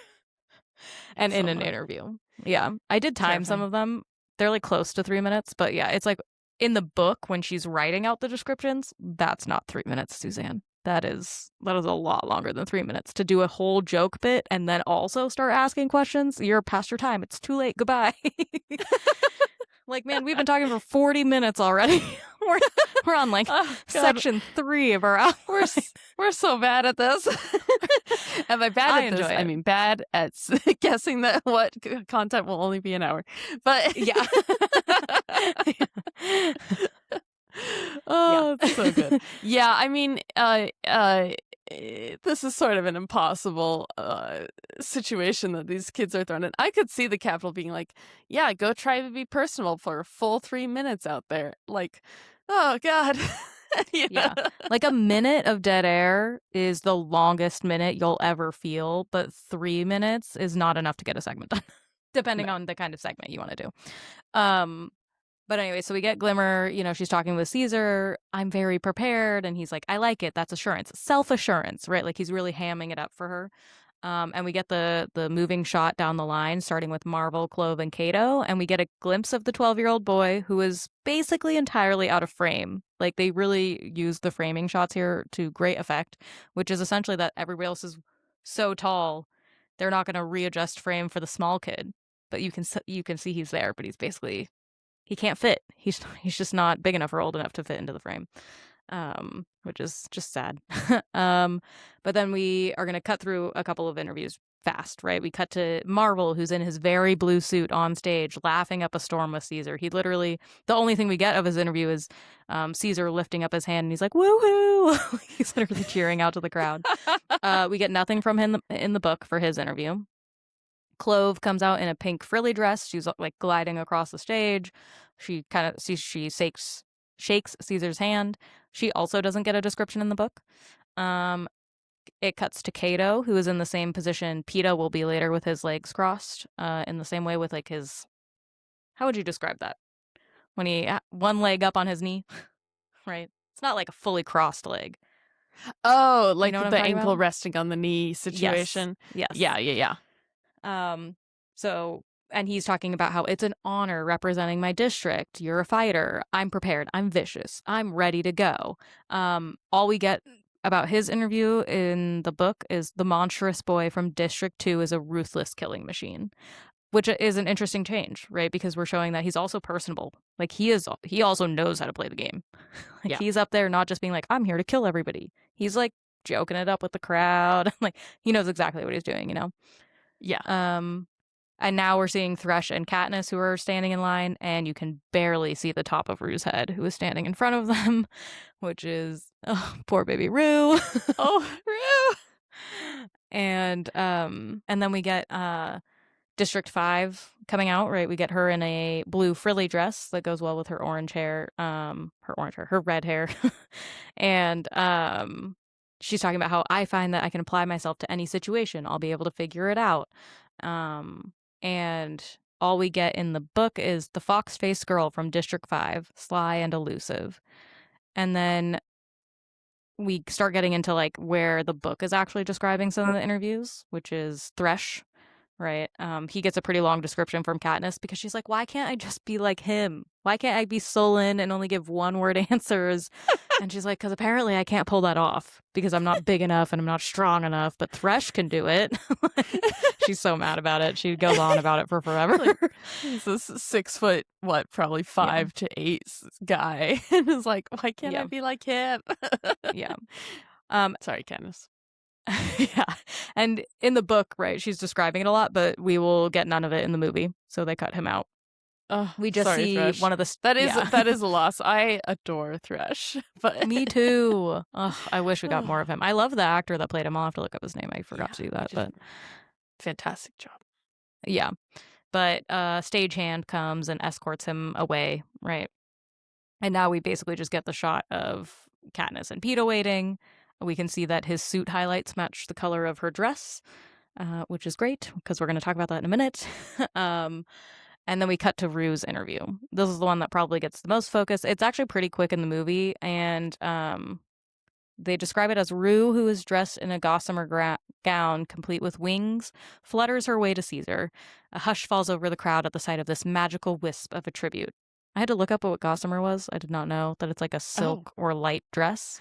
And in an interview. Yeah. I did time some of them. They're like close to 3 minutes, but yeah, it's like in the book when she's writing out the descriptions, that's not 3 minutes, Suzanne. That is a lot longer than 3 minutes to do a whole joke bit and then also start asking questions. You're past your time. It's too late. Goodbye. Like, man, we've been talking for 40 minutes already. We're on like section 3 of our hour. We're so bad at this. And by bad at this, I mean bad at guessing that what content will only be an hour. But yeah. Yeah. Oh, it's so good. Yeah, I mean, this is sort of an impossible situation that these kids are thrown in. I could see the Capitol being like, "Yeah, go try to be personable for a full 3 minutes out there." Like, oh God, you know? Yeah. Like a minute of dead air is the longest minute you'll ever feel, but 3 minutes is not enough to get a segment done, No. depending on the kind of segment you want to do. But anyway, so we get Glimmer, she's talking with Caesar. I'm very prepared. And he's like, I like it. That's assurance. Self-assurance, right? Like he's really hamming it up for her. And we get the moving shot down the line, starting with Marvel, Clove, and Kato, and we get a glimpse of the 12-year-old boy who is basically entirely out of frame. Like they really use the framing shots here to great effect, which is essentially that everybody else is so tall, they're not going to readjust frame for the small kid. But you can see he's there, but he can't fit. He's just not big enough or old enough to fit into the frame, which is just sad. But then we are going to cut through a couple of interviews fast, right? We cut to Marvel, who's in his very blue suit on stage, laughing up a storm with Caesar. He literally, the only thing we get of his interview is Caesar lifting up his hand, and he's like, "Woohoo!" He's literally cheering out to the crowd. We get nothing from him in the book for his interview. Clove comes out in a pink frilly dress. She's like gliding across the stage. She kind of she shakes Caesar's hand. She also doesn't get a description in the book. It cuts to Kato, who is in the same position Peta will be later with his legs crossed, in the same way with like his. How would you describe that? When he one leg up on his knee, right? It's not like a fully crossed leg. Oh, You like know what I'm the talking ankle about? resting on the knee Yes. situation. Yes. Yeah. Um, so, and he's talking about how it's an honor representing my district. You're a fighter. I'm prepared. I'm vicious. I'm ready to go. All we get about his interview in the book is the monstrous boy from District 2 is a ruthless killing machine, which is an interesting change, right? Because we're showing that he's also personable. Like he also knows how to play the game. Like Yeah. he's up there not just being like, I'm here to kill everybody. He's like joking it up with the crowd. Like he knows exactly what he's doing, Yeah. And now we're seeing Thresh and Katniss who are standing in line, and you can barely see the top of Rue's head, who is standing in front of them, which is poor baby Rue. Oh, Rue. And then we get District 5 coming out, right? We get her in a blue frilly dress that goes well with her orange hair, her red hair. And she's talking about how I find that I can apply myself to any situation. I'll be able to figure it out. And all we get in the book is the fox-faced girl from District 5, sly and elusive. And then we start getting into like where the book is actually describing some of the interviews, which is Thresh, right? He gets a pretty long description from Katniss because she's like, why can't I just be like him? Why can't I be sullen and only give one-word answers? And she's like, because apparently I can't pull that off because I'm not big enough and I'm not strong enough, but Thresh can do it. She's so mad about it. She goes on about it for forever. Like, he's this 6 foot, probably 5 to 8 guy, and is like, why can't I be like him? Yeah. Sorry, Candace. Yeah. And in the book, right, she's describing it a lot, but we will get none of it in the movie, so they cut him out. Oh, We just sorry, see Thresh. one of the that is a loss. I adore Thresh, but Me too. Ugh, I wish we got more of him. I love the actor that played him. I'll have to look up his name. I forgot to do that, but fantastic job. yeah. But stagehand comes and escorts him away, right? And now we basically just get the shot of Katniss and Peeta waiting. We can see that his suit highlights match the color of her dress, which is great because we're going to talk about that in a minute. And then we cut to Rue's interview. This is the one that probably gets the most focus. It's actually pretty quick in the movie, and they describe it as Rue, who is dressed in a gossamer gown complete with wings, flutters her way to Caesar. A hush falls over the crowd at the sight of this magical wisp of a tribute. I had to look up what gossamer was. I did not know that it's like a silk or light dress.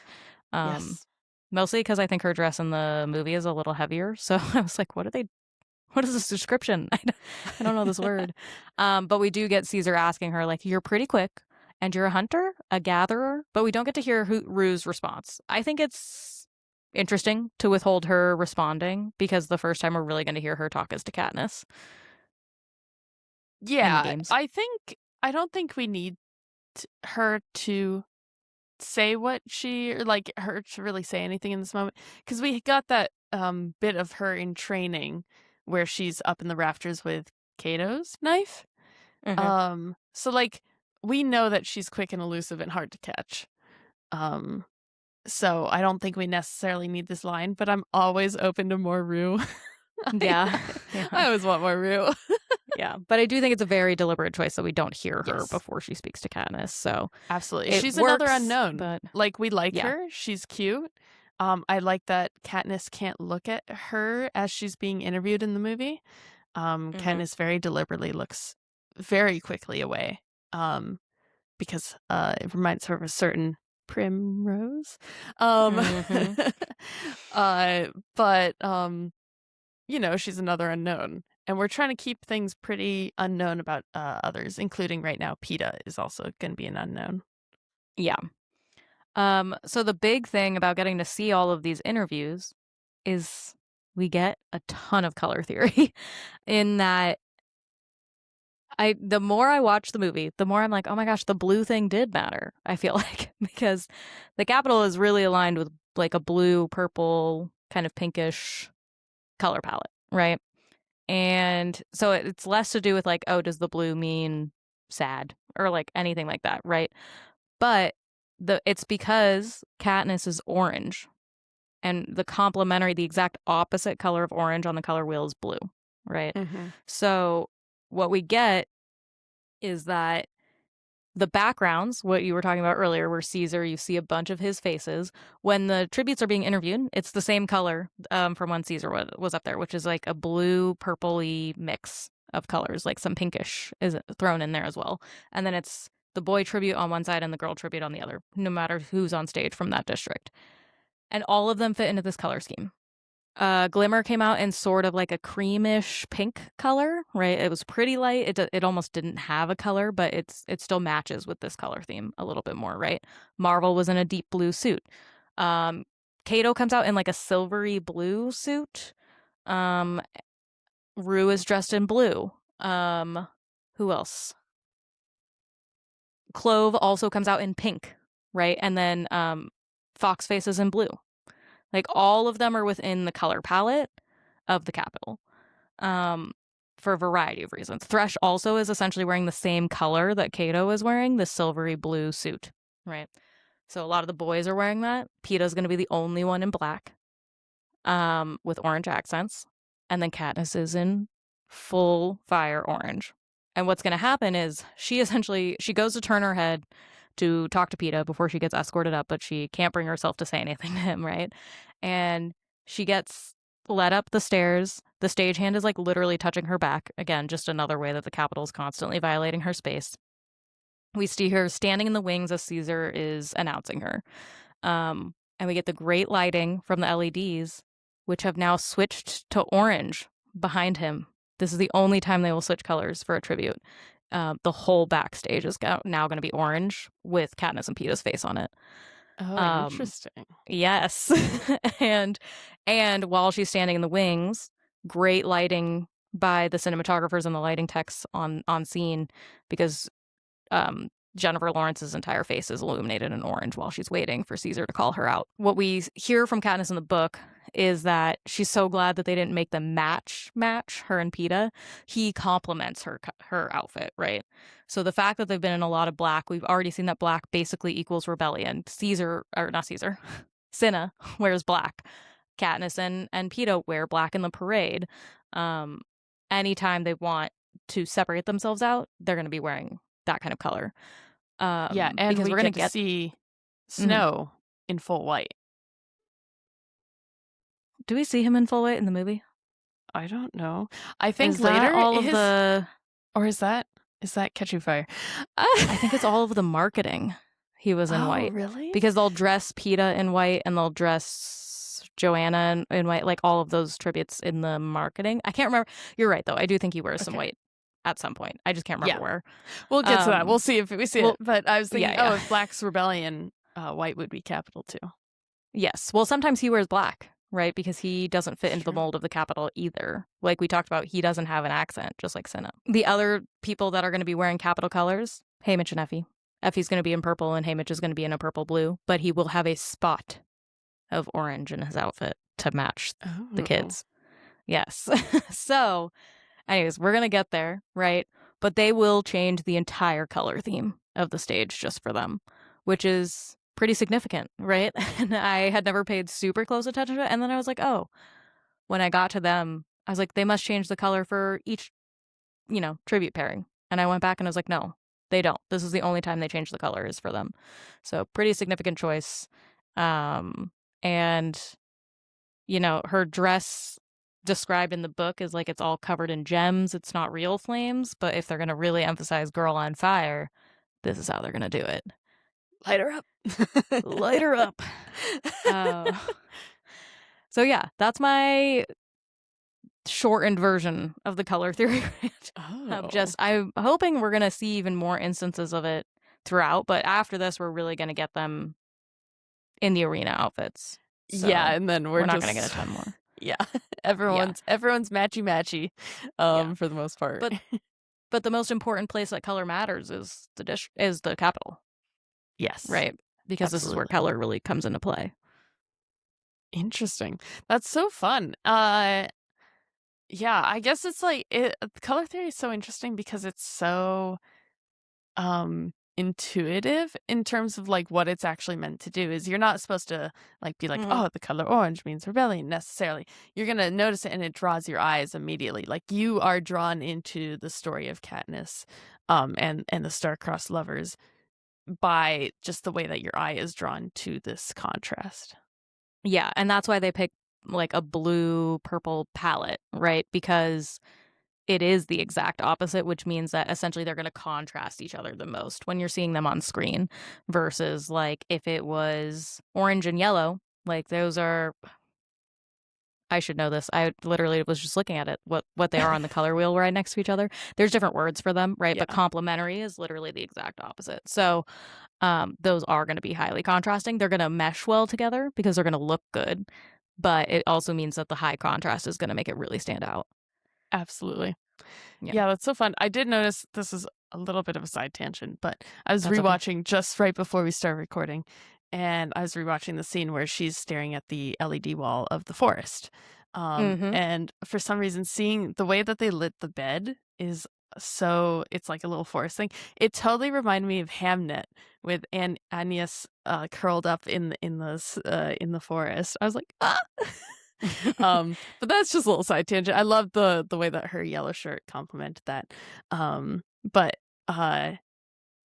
Yes. Mostly because I think her dress in the movie is a little heavier. So I was like, what is this description? I don't know this word. But we do get Caesar asking her, like, you're pretty quick and you're a hunter, a gatherer, but we don't get to hear Rue's response. I think it's interesting to withhold her responding because the first time we're really going to hear her talk is to Katniss. Yeah, I don't think we need her to say what she or like her to really say anything in this moment because we got that bit of her in training where she's up in the rafters with Kato's knife. Hmm. So like we know that she's quick and elusive and hard to catch. Um, so I don't think we necessarily need this line, but I'm always open to more Rue. I, Yeah. I Yeah. always want more Rue. Yeah. But I do think it's a very deliberate choice that we don't hear her Yes, before she speaks to Katniss. So absolutely. it She's another works, unknown. but Like we like yeah. her. She's cute. I like that Katniss can't look at her as she's being interviewed in the movie. Hmm. Katniss very deliberately looks very quickly away. Because it reminds her of a certain primrose. Um, Hmm. but you know, she's another unknown. And we're trying to keep things pretty unknown about others, including right now, PETA is also going to be an unknown. Yeah. So the big thing about getting to see all of these interviews is we get a ton of color theory in that the more I watch the movie, the more I'm like, oh my gosh, the blue thing did matter. I feel like because the Capitol is really aligned with like a blue, purple, kind of pinkish color palette, right? And so it's less to do with like, oh, does the blue mean sad or like anything like that, right? But it's because Katniss is orange and the exact opposite color of orange on the color wheel is blue, right? Mm-hmm. So what we get is that the backgrounds, what you were talking about earlier, where Caesar, you see a bunch of his faces. When the tributes are being interviewed, it's the same color from when Caesar was up there, which is like a blue, purpley mix of colors, like some pinkish is thrown in there as well. And then it's the boy tribute on one side and the girl tribute on the other, no matter who's on stage from that district. And all of them fit into this color scheme. Glimmer came out in sort of like a creamish pink color, right? It was pretty light. It almost didn't have a color, but it still matches with this color theme a little bit more, right? Marvel was in a deep blue suit. Um, Kato comes out in like a silvery blue suit. Um, Rue is dressed in blue. Who else? Clove also comes out in pink, right? And then Fox Face is in blue. Like all of them are within the color palette of the Capitol. For a variety of reasons. Thresh also is essentially wearing the same color that Kato is wearing, the silvery blue suit, right? So a lot of the boys are wearing that. Peta's going to be the only one in black, with orange accents, and then Katniss is in full fire orange. And what's going to happen is she goes to turn her head to talk to Peta before she gets escorted up, but she can't bring herself to say anything to him, right? And she gets led up the stairs. The stagehand is like literally touching her back. Again, just another way that the Capitol is constantly violating her space. We see her standing in the wings as Caesar is announcing her. And we get the great lighting from the LEDs, which have now switched to orange behind him. This is the only time they will switch colors for a tribute. The whole backstage is now going to be orange with Katniss and Peta's face on it. Oh, Um, interesting. yes, and while she's standing in the wings, great lighting by the cinematographers and the lighting techs on scene because Jennifer Lawrence's entire face is illuminated in orange while she's waiting for Caesar to call her out. What we hear from Katniss in the book is that she's so glad that they didn't make the match her and Peta. He compliments her outfit, right? So the fact that they've been in a lot of black, we've already seen that black basically equals rebellion. Cinna wears black. Katniss and Peta wear black in the parade. Um, Anytime they want to separate themselves out, they're going to be wearing that kind of color. Yeah, and Because we we're gonna get to get. see Mhm. Snow in full white. Do we see him in full white in the movie? I don't know. I think Is that later all of his the? or is that Catching Fire? I think it's all of the marketing. He was in Oh, white really? because they'll dress Peta in white and they'll dress Joanna in white, like all of those tributes in the marketing. I can't remember. You're right though. I do think he wears some Okay. white at some point. I just can't Yeah. remember where. We'll get to that. Um. We'll see if we see it. Well, But I was yeah, thinking, oh, yeah. if Black's Rebellion, white would be capital too. Yes. Well, sometimes he wears black, right? Because he doesn't fit That's into the true. mold of the capital either. Like we talked about, he doesn't have an accent, just like Cinna. The other people that are going to be wearing capital colors, Haymitch and Effie. Effie's going to be in purple and Haymitch is going to be in a purple blue, but he will have a spot of orange in his outfit to match the Oh. kids. Yes. So, anyways, we're going to get there, right? But they will change the entire color theme of the stage just for them, which is pretty significant, right? And I had never paid super close attention to it. And then I was like, oh, when I got to them, I was like, they must change the color for each, tribute pairing. And I went back and I was like, no, they don't. This is the only time they change the color is for them. So pretty significant choice. And, her dress described in the book is like it's all covered in gems. It's not real flames, but if they're going to really emphasize girl on fire, this is how they're going to do it. Light her up. Light her up. So yeah, that's my shortened version of the color theory. I'm hoping we're going to see even more instances of it throughout, but after this, we're really going to get them in the arena outfits. So yeah, and then we're not going to get a ton more. Yeah, everyone's matchy for the most part. But the most important place that color matters is the capital. Yes, right, because This is where color really comes into play. Interesting. That's so fun. Yeah, I guess it's like color theory is so interesting because it's so intuitive in terms of like what it's actually meant to do. Is you're not supposed to like be like, oh, the color orange means rebellion necessarily. You're gonna notice it and it draws your eyes immediately. Like you are drawn into the story of Katniss and the star-crossed lovers by just the way that your eye is drawn to this contrast. Yeah, and that's why they pick like a blue purple palette, right? Because it is the exact opposite, which means that essentially they're going to contrast each other the most when you're seeing them on screen versus like if it was orange and yellow, like those are, I should know this. I literally was just looking at it, what they are on the color wheel right next to each other. There's different words for them, right? Yeah. But complementary is literally the exact opposite. So those are going to be highly contrasting. They're going to mesh well together because they're going to look good. But it also means that the high contrast is going to make it really stand out. Absolutely. Yeah, that's so fun. I did notice, this is a little bit of a side tangent, but I was rewatching just right before we started recording, and I was rewatching the scene where she's staring at the LED wall of the forest. And for some reason, seeing the way that they lit the bed is so, it's like a little forest thing. It totally reminded me of Hamnet with Agnes curled up in the forest. I was like, ah. But that's just a little side tangent. I love the way that her yellow shirt complemented that. But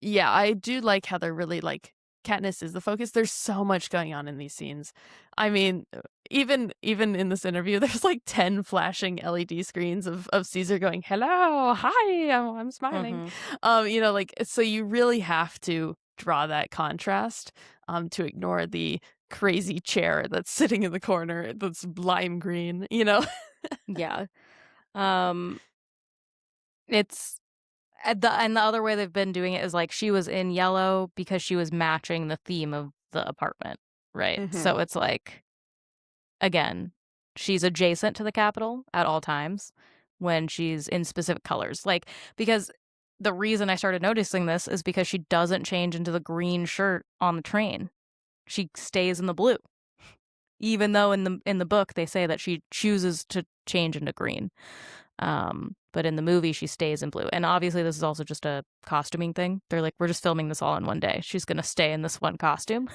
yeah, I do like how they're really like Katniss is the focus. There's so much going on in these scenes. I mean, even in this interview, there's like 10 flashing LED screens of Caesar going, "Hello, hi, I'm smiling." Like so you really have to draw that contrast to ignore the crazy chair that's sitting in the corner that's lime green, Yeah. It's and the other way they've been doing it is like she was in yellow because she was matching the theme of the apartment, right? So it's like, again, she's adjacent to the Capitol at all times when she's in specific colors. Like, because the reason I started noticing this is because she doesn't change into the green shirt on the train. She stays in the blue. Even though in the book they say that she chooses to change into green. But in the movie, she stays in blue. And obviously, this is also just a costuming thing. They're like, we're just filming this all in one day. She's going to stay in this one costume.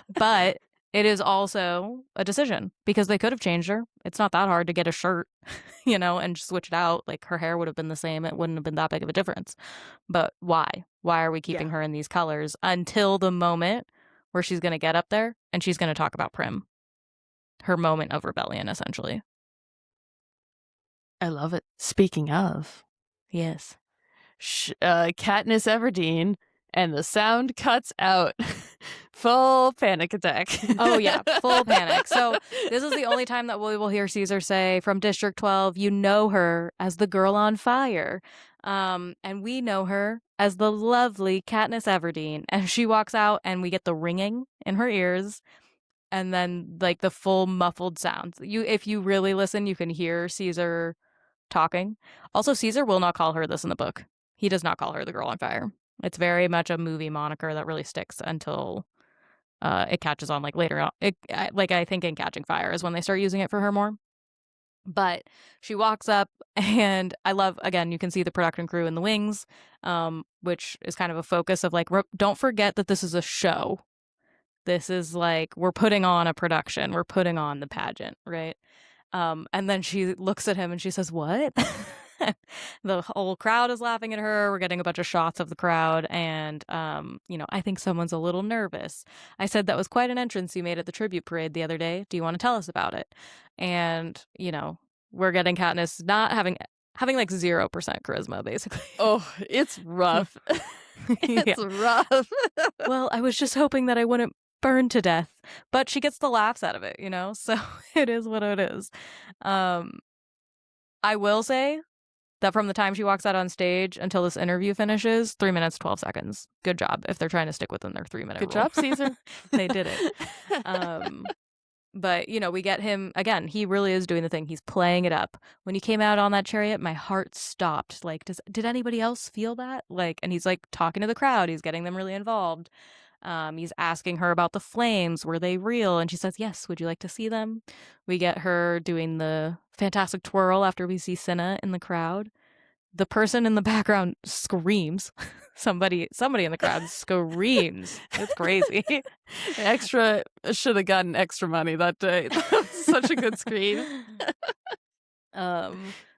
But it is also a decision because they could have changed her. It's not that hard to get a shirt, and switch it out. Like her hair would have been the same. It wouldn't have been that big of a difference. But why? Why are we keeping her in these colors until the moment where she's going to get up there and she's going to talk about Prim? Her moment of rebellion, essentially. I love it. Speaking of, yes, Katniss Everdeen, and the sound cuts out. Full panic attack. Oh yeah, full panic. So this is the only time that we will hear Caesar say from District 12, you know her as the girl on fire. And we know her as the lovely Katniss Everdeen. And she walks out and we get the ringing in her ears. And then like the full muffled sounds. If you really listen, you can hear Caesar talking. Also, Caesar will not call her this in the book. He does not call her the girl on fire. It's very much a movie moniker that really sticks until it catches on like later on. Like I think in Catching Fire is when they start using it for her more. But she walks up, and I love, again, you can see the production crew in the wings, which is kind of a focus of like, don't forget that this is a show. This is like, we're putting on a production, we're putting on the pageant, right? And then she looks at him and she says, "What?" The whole crowd is laughing at her. We're getting a bunch of shots of the crowd. And, I think someone's a little nervous. I said that was quite an entrance you made at the tribute parade the other day. Do you want to tell us about it? And, we're getting Katniss not having like 0% charisma, basically. Oh, it's rough. Yeah. It's rough. Well, I was just hoping that I wouldn't burn to death, but she gets the laughs out of it, so it is what it is. I will say that from the time she walks out on stage until this interview finishes, 3 minutes, 12 seconds. Good job if they're trying to stick within their 3-minute Good rule. job, Caesar. They did it. But, we get him, again, he really is doing the thing. He's playing it up. When he came out on that chariot, my heart stopped. Like, did anybody else feel that? Like, and he's like talking to the crowd. He's getting them really involved. He's asking her about the flames. Were they real? And she says, yes. Would you like to see them? We get her doing the fantastic twirl after we see Cinna in the crowd. The person in the background screams. Somebody in the crowd screams. It's crazy. Extra should have gotten extra money that day. That was such a good scream.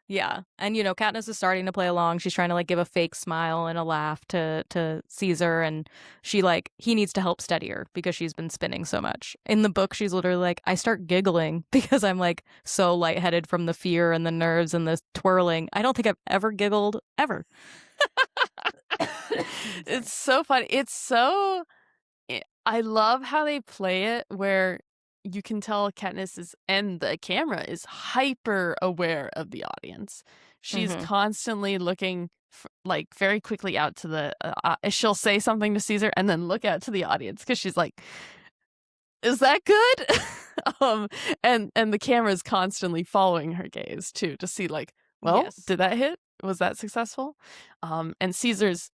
Yeah. And Katniss is starting to play along. She's trying to like give a fake smile and a laugh to Caesar, and he needs to help steady her because she's been spinning so much. In the book, she's literally like, I start giggling because I'm like so lightheaded from the fear and the nerves and the twirling. I don't think I've ever giggled ever. It's so funny. I love how they play it where you can tell Katniss is, and the camera is hyper aware of the audience. She's constantly looking like very quickly out to the, she'll say something to Caesar and then look out to the audience because she's like, is that good? And the camera is constantly following her gaze too, to see like, well, Yes. Did that hit? Was that successful? And Caesar's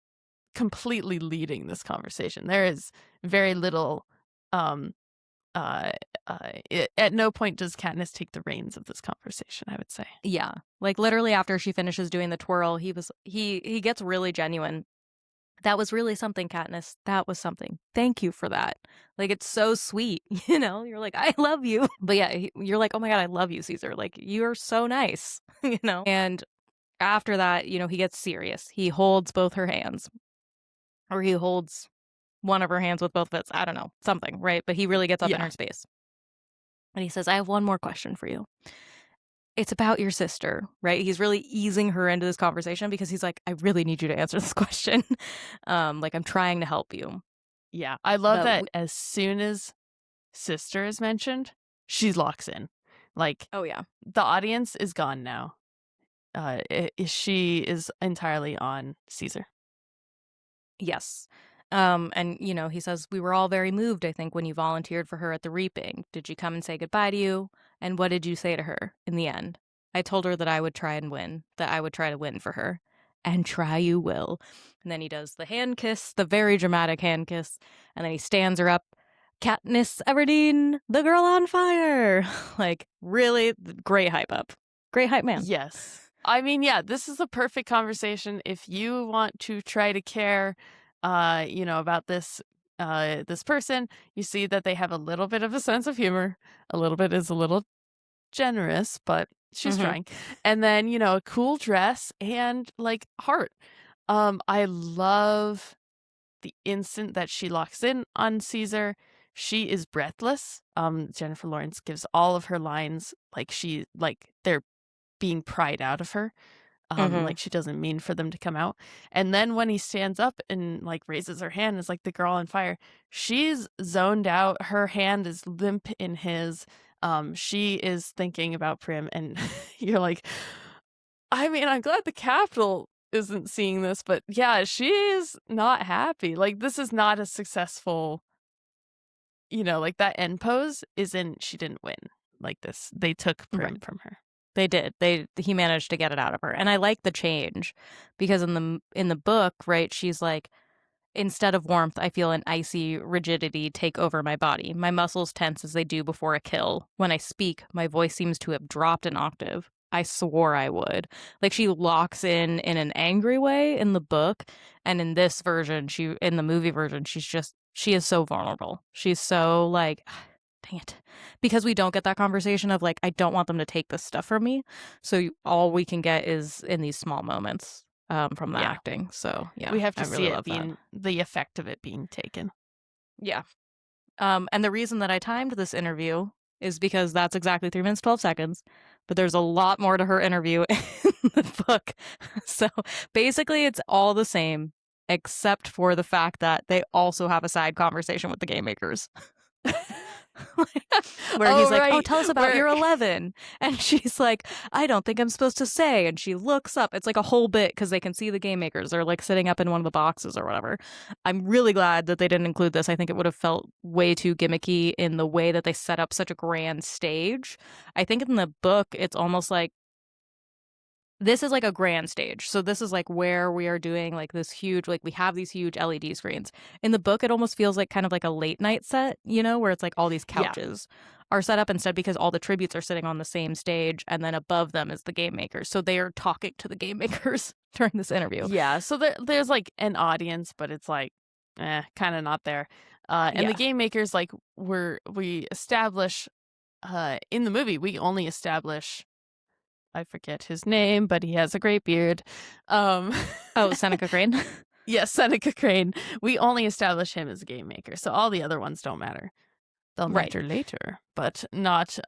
completely leading this conversation. There is very little, at no point does Katniss take the reins of this conversation, I would say. Yeah. Like literally after she finishes doing the twirl, he gets really genuine. That was really something, Katniss. That was something. Thank you for that. Like, it's so sweet, You're like, I love you. But yeah, you're like, oh my God, I love you, Caesar. Like, you're so nice, And after that, he gets serious. He holds both her hands. Or he holds one of her hands with both of it. I don't know. Something, right? But he really gets up in her space. And he says, I have one more question for you. It's about your sister, right? He's really easing her into this conversation because he's like, I really need you to answer this question. Like, I'm trying to help you. Yeah, I love that as soon as sister is mentioned, she locks in. Like, oh yeah, the audience is gone now. She is entirely on Caesar. Yes. And he says, we were all very moved, I think, when you volunteered for her at the reaping. Did she come and say goodbye to you? And what did you say to her in the end? I told her that I would try and win, that I would try to win for her. And try you will. And then he does the hand kiss, the very dramatic hand kiss. And then he stands her up. Katniss Everdeen, the girl on fire. Like, really great hype up. Great hype man. Yes. I mean, yeah, this is a perfect conversation if you want to try to care, about this person. You see that they have a little bit of a sense of humor. A little bit is a little generous, but she's trying. And then, a cool dress and like heart. I love the instant that she locks in on Caesar. She is breathless. Jennifer Lawrence gives all of her lines like they're being pried out of her. Like she doesn't mean for them to come out. And then when he stands up and like raises her hand, is like the girl on fire. She's zoned out. Her hand is limp in his. She is thinking about Prim, and you're like, I mean, I'm glad the Capitol isn't seeing this, but yeah, she's not happy. Like, this is not a successful, like that end pose she didn't win like this. They took Prim from her. They did. He managed to get it out of her. And I like the change because in the book, right, she's like, instead of warmth, I feel an icy rigidity take over my body. My muscles tense as they do before a kill. When I speak, my voice seems to have dropped an octave. I swore I would. Like, she locks in an angry way in the book, and in this version, in the movie version, she is so vulnerable. She's so like, dang it. Because we don't get that conversation of like, I don't want them to take this stuff from me. So all we can get is in these small moments from the Yeah. acting. So yeah, We have to I see really it love that. being the effect of it being taken. Yeah. And the reason that I timed this interview is because that's exactly 3 minutes, 12 seconds. But there's a lot more to her interview in the book. So basically, it's all the same, except for the fact that they also have a side conversation with the game makers. Where he's like, oh, tell us about your 11. And she's like, I don't think I'm supposed to say. And she looks up. It's like a whole bit because they can see the game makers. They're like sitting up in one of the boxes or whatever. I'm really glad that they didn't include this. I think it would have felt way too gimmicky in the way that they set up such a grand stage. I think in the book, it's almost like this is like a grand stage. So this is like where we are doing like this huge, like we have these huge LED screens. In the book, it almost feels like kind of like a late night set, you know, where it's like all these couches are set up instead because all the tributes are sitting on the same stage and then above them is the game makers. So they are talking to the game makers during this interview. Yeah, so there's like an audience, but it's like, kind of not there. And the game makers, like we establish in the movie, we only establish, I forget his name, but he has a great beard. Oh, Seneca Crane. Yes, Seneca Crane. We only establish him as a game maker, so all the other ones don't matter. They'll matter later, but not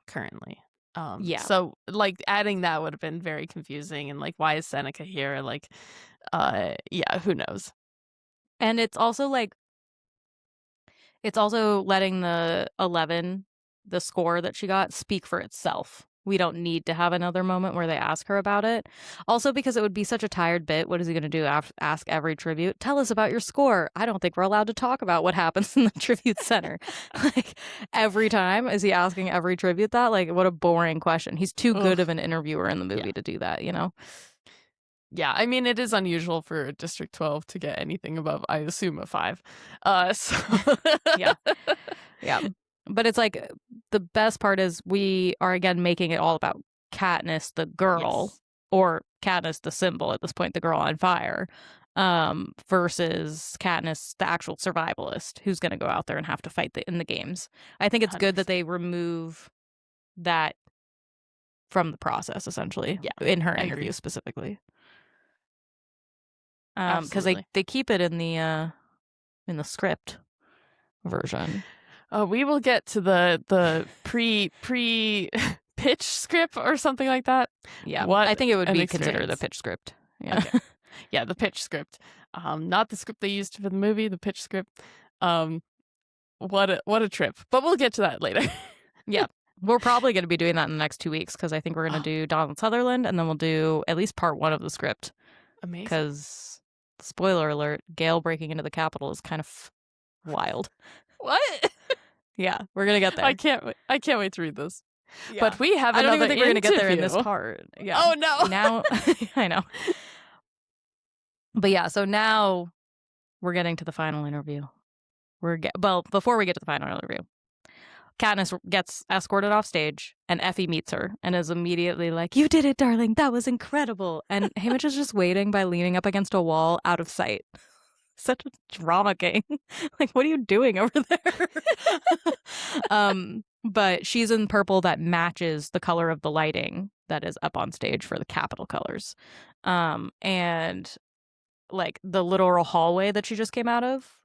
currently. Yeah. So like adding that would have been very confusing, and like, why is Seneca here? Like, yeah, who knows? And it's also like, it's also letting the 11, the score that she got, speak for itself. We don't need to have another moment where they ask her about it. Also, because it would be such a tired bit. What is he going to do? Ask every tribute? Tell us about your score. I don't think we're allowed to talk about what happens in the tribute center. Like, every time, is he asking every tribute that? Like, what a boring question. He's too good of an interviewer in the movie to do that, you know? Yeah, I mean, it is unusual for District 12 to get anything above, I assume, a 5. So yeah. But it's like the best part is we are again making it all about Katniss, the girl, or Katniss, the symbol at this point, the girl on fire, versus Katniss, the actual survivalist, who's going to go out there and have to fight in the games. I think it's good that they remove that from the process, essentially, in her interview specifically. Because they keep it in the script version. We will get to the pre pitch script or something like that. Yeah, I think it would be considered a pitch script. Yeah, okay. Yeah, the pitch script. Not the script they used for the movie. The pitch script. What a trip. But we'll get to that later. Yeah, we're probably going to be doing that in the next 2 weeks because I think we're going to do Donald Sutherland and then we'll do at least part 1 of the script. Amazing. Because spoiler alert, Gale breaking into the Capitol is kind of wild. What? Yeah, we're gonna get there. I can't wait to read this. Yeah. But we have I don't another even think we're gonna get there in this part. Yeah. Oh no. Now I know. But yeah, so now we're getting to the final interview. Before we get to the final interview, Katniss gets escorted off stage, and Effie meets her and is immediately like, "You did it, darling. That was incredible." And Haymitch is just waiting by leaning up against a wall, out of sight. Such a drama king. Like, what are you doing over there? But she's in purple that matches the color of the lighting that is up on stage for the Capitol colors. And like the literal hallway that she just came out of,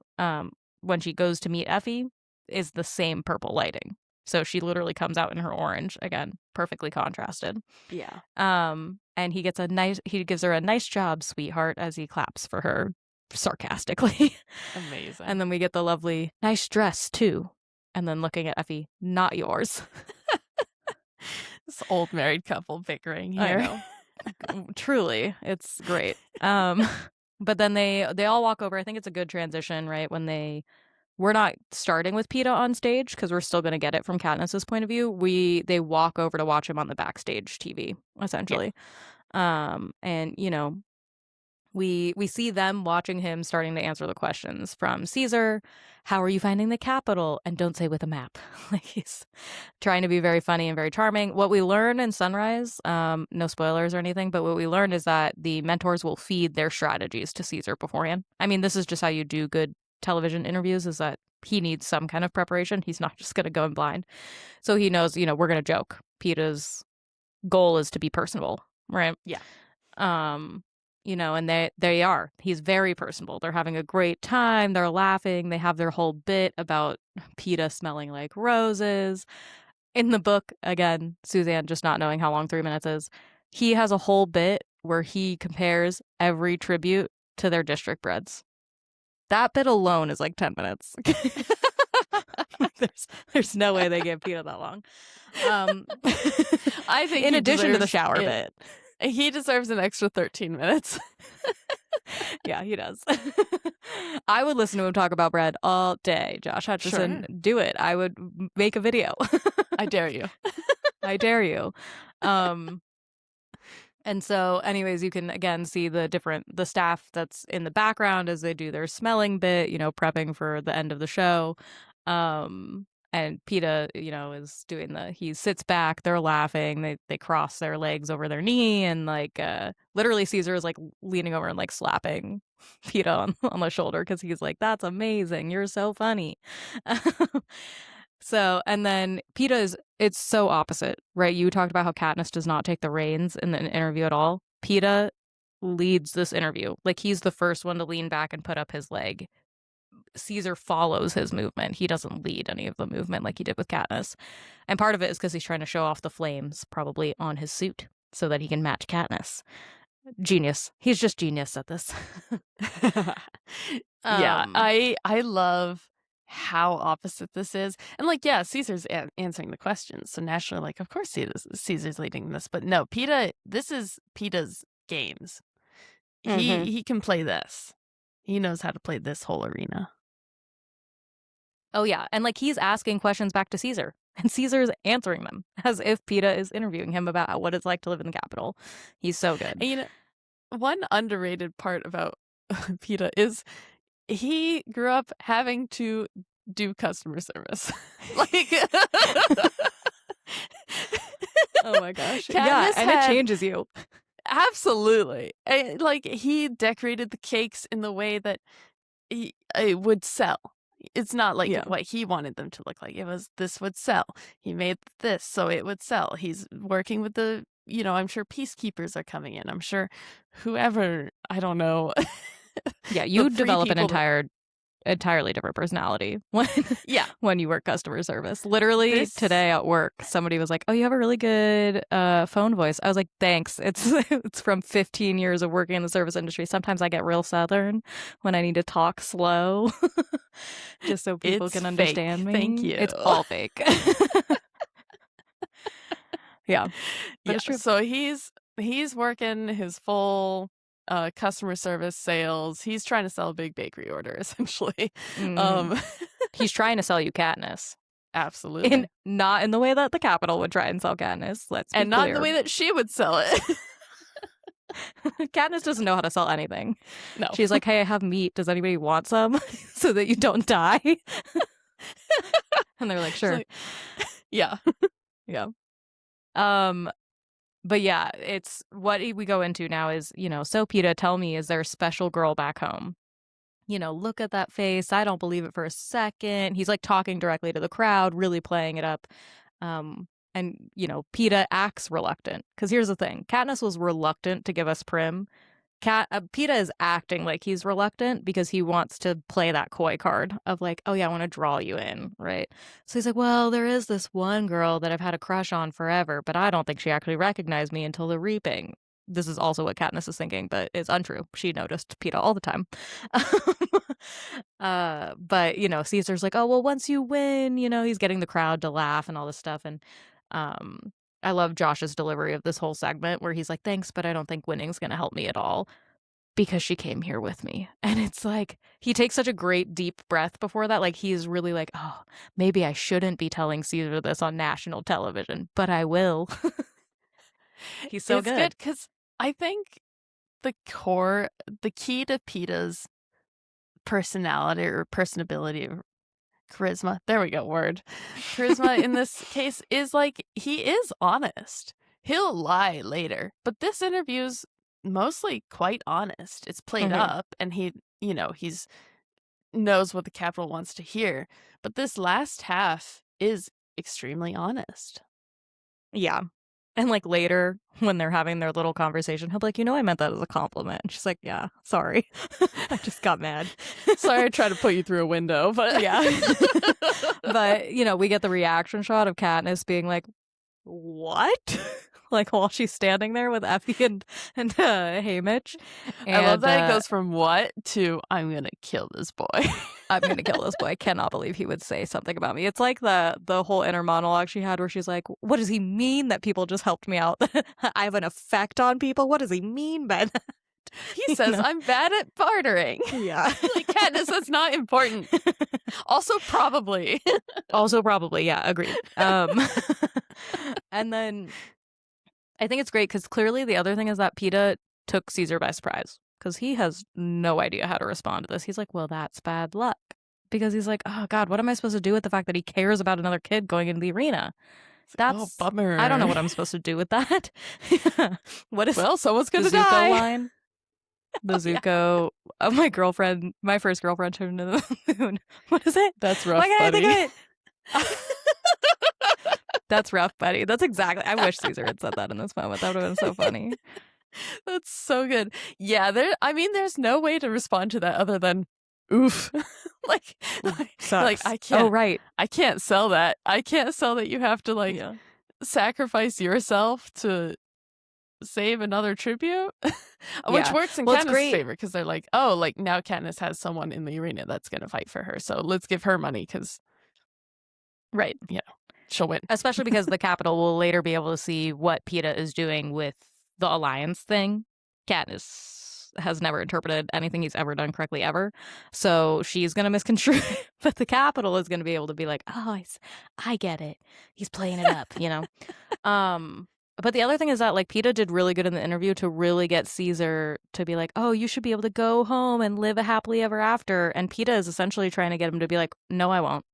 when she goes to meet Effie, is the same purple lighting. So she literally comes out in her orange, again, perfectly contrasted. Yeah. And he gives her a nice job, sweetheart, as he claps for her sarcastically. Amazing. And then we get the lovely nice dress too. And then looking at Effie, not yours. This old married couple bickering here. I know. Truly, it's great. But then they all walk over. I think it's a good transition, right? When we're not starting with Peeta on stage because we're still going to get it from Katniss's point of view. They walk over to watch him on the backstage TV, essentially. And you know, we see them watching him starting to answer the questions from Caesar. How are you finding the capital? And don't say with a map. Like he's trying to be very funny and very charming. What we learn in Sunrise, no spoilers or anything, but what we learn is that the mentors will feed their strategies to Caesar beforehand. I mean, this is just how you do good television interviews, is that he needs some kind of preparation. He's not just going to go in blind. So he knows, we're going to joke. Peta's goal is to be personable, right? Yeah. And they are. He's very personable. They're having a great time. They're laughing. They have their whole bit about Peta smelling like roses. In the book, again, Suzanne just not knowing how long 3 minutes is, he has a whole bit where he compares every tribute to their district breads. That bit alone is like 10 minutes. There's no way they gave Peta that long. I think in addition to the shower bit. He deserves an extra 13 minutes. Yeah, he does. I would listen to him talk about bread all day. Josh Hutcherson, Sure. do it. I would make a video. I dare you. I dare you. And so, anyways, you can again see the staff that's in the background as they do their smelling bit, prepping for the end of the show. And Peta, is doing he sits back, they're laughing, they cross their legs over their knee, and literally Caesar is leaning over and slapping Peta on the shoulder because he's like, that's amazing, you're so funny. So, and then Peta it's so opposite, right? You talked about how Katniss does not take the reins in the interview at all. Peta leads this interview. He's the first one to lean back and put up his leg. Caesar follows his movement. He doesn't lead any of the movement like he did with Katniss. And part of it is because he's trying to show off the flames probably on his suit so that he can match Katniss. Genius. He's just genius at this. Yeah, I love how opposite this is. And Caesar's answering the questions. So naturally, of course Caesar's leading this. But no, this is Peta's games. Mm-hmm. He can play this. He knows how to play this whole arena. Oh, yeah. And he's asking questions back to Caesar. And Caesar's answering them as if Peta is interviewing him about what it's like to live in the capital. He's so good. And, one underrated part about Peta is he grew up having to do customer service. Oh my gosh. Yeah, and it changes you. Absolutely. He decorated the cakes in the way that it would sell. It's not what he wanted them to look like. This would sell. He made this so it would sell. He's working with the, I'm sure peacekeepers are coming in. I'm sure whoever, I don't know. Yeah, you develop an entirely different personality when you work customer service. Literally today at work, somebody was like, "Oh, you have a really good phone voice." I was like, "Thanks." It's from 15 years of working in the service industry. Sometimes I get real southern when I need to talk slow, just so people can understand me. Thank you. It's all fake. Yeah, but it's true. So he's working his full customer service sales. He's trying to sell a big bakery order, essentially. He's trying to sell you Katniss. Absolutely. Not in the way that the Capitol would try and sell Katniss. Let's be clear. Not in the way that she would sell it. Katniss doesn't know how to sell anything. No. She's like, "Hey, I have meat. Does anybody want some so that you don't die?" And they're like, "Sure." Yeah. Yeah. But yeah, it's what we go into now is, so Peta, tell me, is there a special girl back home? Look at that face. I don't believe it for a second. He's talking directly to the crowd, really playing it up. And Peta acts reluctant. Because here's the thing. Katniss was reluctant to give us Prim. Peta is acting like he's reluctant because he wants to play that coy card of oh yeah, I want to draw you in, right? So he's like, well, there is this one girl that I've had a crush on forever, but I don't think she actually recognized me until the reaping. This is also what Katniss is thinking, but it's untrue. She noticed Peta all the time. But Caesar's like, oh well, once you win, he's getting the crowd to laugh and all this stuff. And I love Josh's delivery of this whole segment where he's like, thanks, but I don't think winning's going to help me at all because she came here with me. And it's he takes such a great deep breath before that. He's really oh, maybe I shouldn't be telling Caesar this on national television, but I will. He's so good. It's good because I think the key to Peta's personality or personability or charisma. There we go, word. Charisma in this case is like he is honest. He'll lie later, but this interview's mostly quite honest. It's played Mhm. up, and he's knows what the Capitol wants to hear. But this last half is extremely honest. Yeah. And like later when they're having their little conversation, he'll be like, I meant that as a compliment. And she's like, yeah, sorry. I just got mad. Sorry, I tried to put you through a window, but Yeah. But, we get the reaction shot of Katniss being like, what? Like while she's standing there with Effie and Haymitch. And, I love that it goes from what to I'm gonna kill this boy. I'm gonna kill this boy. I cannot believe he would say something about me. It's like the whole inner monologue she had where she's like, what does he mean that people just helped me out? I have an effect on people? What does he mean by that? He says I'm bad at bartering. Yeah. Like, Katniss, that's not important. Also probably. Yeah, agreed. And then I think it's great because clearly the other thing is that Peeta took Caesar by surprise because he has no idea how to respond to this. He's like, well, that's bad luck. Because he's like, oh, God, what am I supposed to do with the fact that he cares about another kid going into the arena? That's bummer. I don't know what I'm supposed to do with that. What is someone's gonna the Zuko die. line? The Zuko. Oh, my first girlfriend turned into the moon. What is it? That's rough, Why can't buddy. I think of it? That's rough, buddy. That's exactly. I wish Caesar had said that in this moment. That would have been so funny. That's so good. Yeah, there's no way to respond to that other than oof. like I can't. Oh, right. I can't sell that. I can't sell that you have to sacrifice yourself to save another tribute, which works in Katniss' favor because they're like, oh, like now Katniss has someone in the arena that's gonna fight for her, so let's give her money because, right, she'll win. Especially because the Capitol will later be able to see what Peeta is doing with the alliance thing. Katniss has never interpreted anything he's ever done correctly ever, so she's gonna misconstrue. But the Capitol is gonna be able to be like, oh, I get it. He's playing it up, But the other thing is that like Peeta did really good in the interview to really get Caesar to be like, oh, you should be able to go home and live a happily ever after. And Peeta is essentially trying to get him to be like, no, I won't.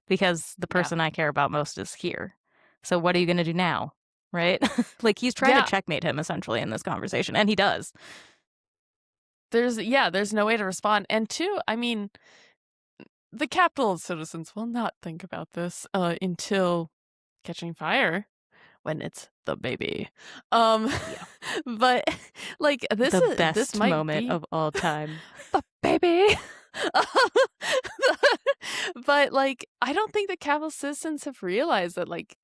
Because the person I care about most is here. So what are you going to do now? Right? Like he's trying to checkmate him essentially in this conversation. And he does. There's no way to respond. And two, I mean, the Capitol citizens will not think about this until catching fire. When it's the baby. But like this the is best this might moment be of all time. the baby. But like I don't think the Capitol citizens have realized that like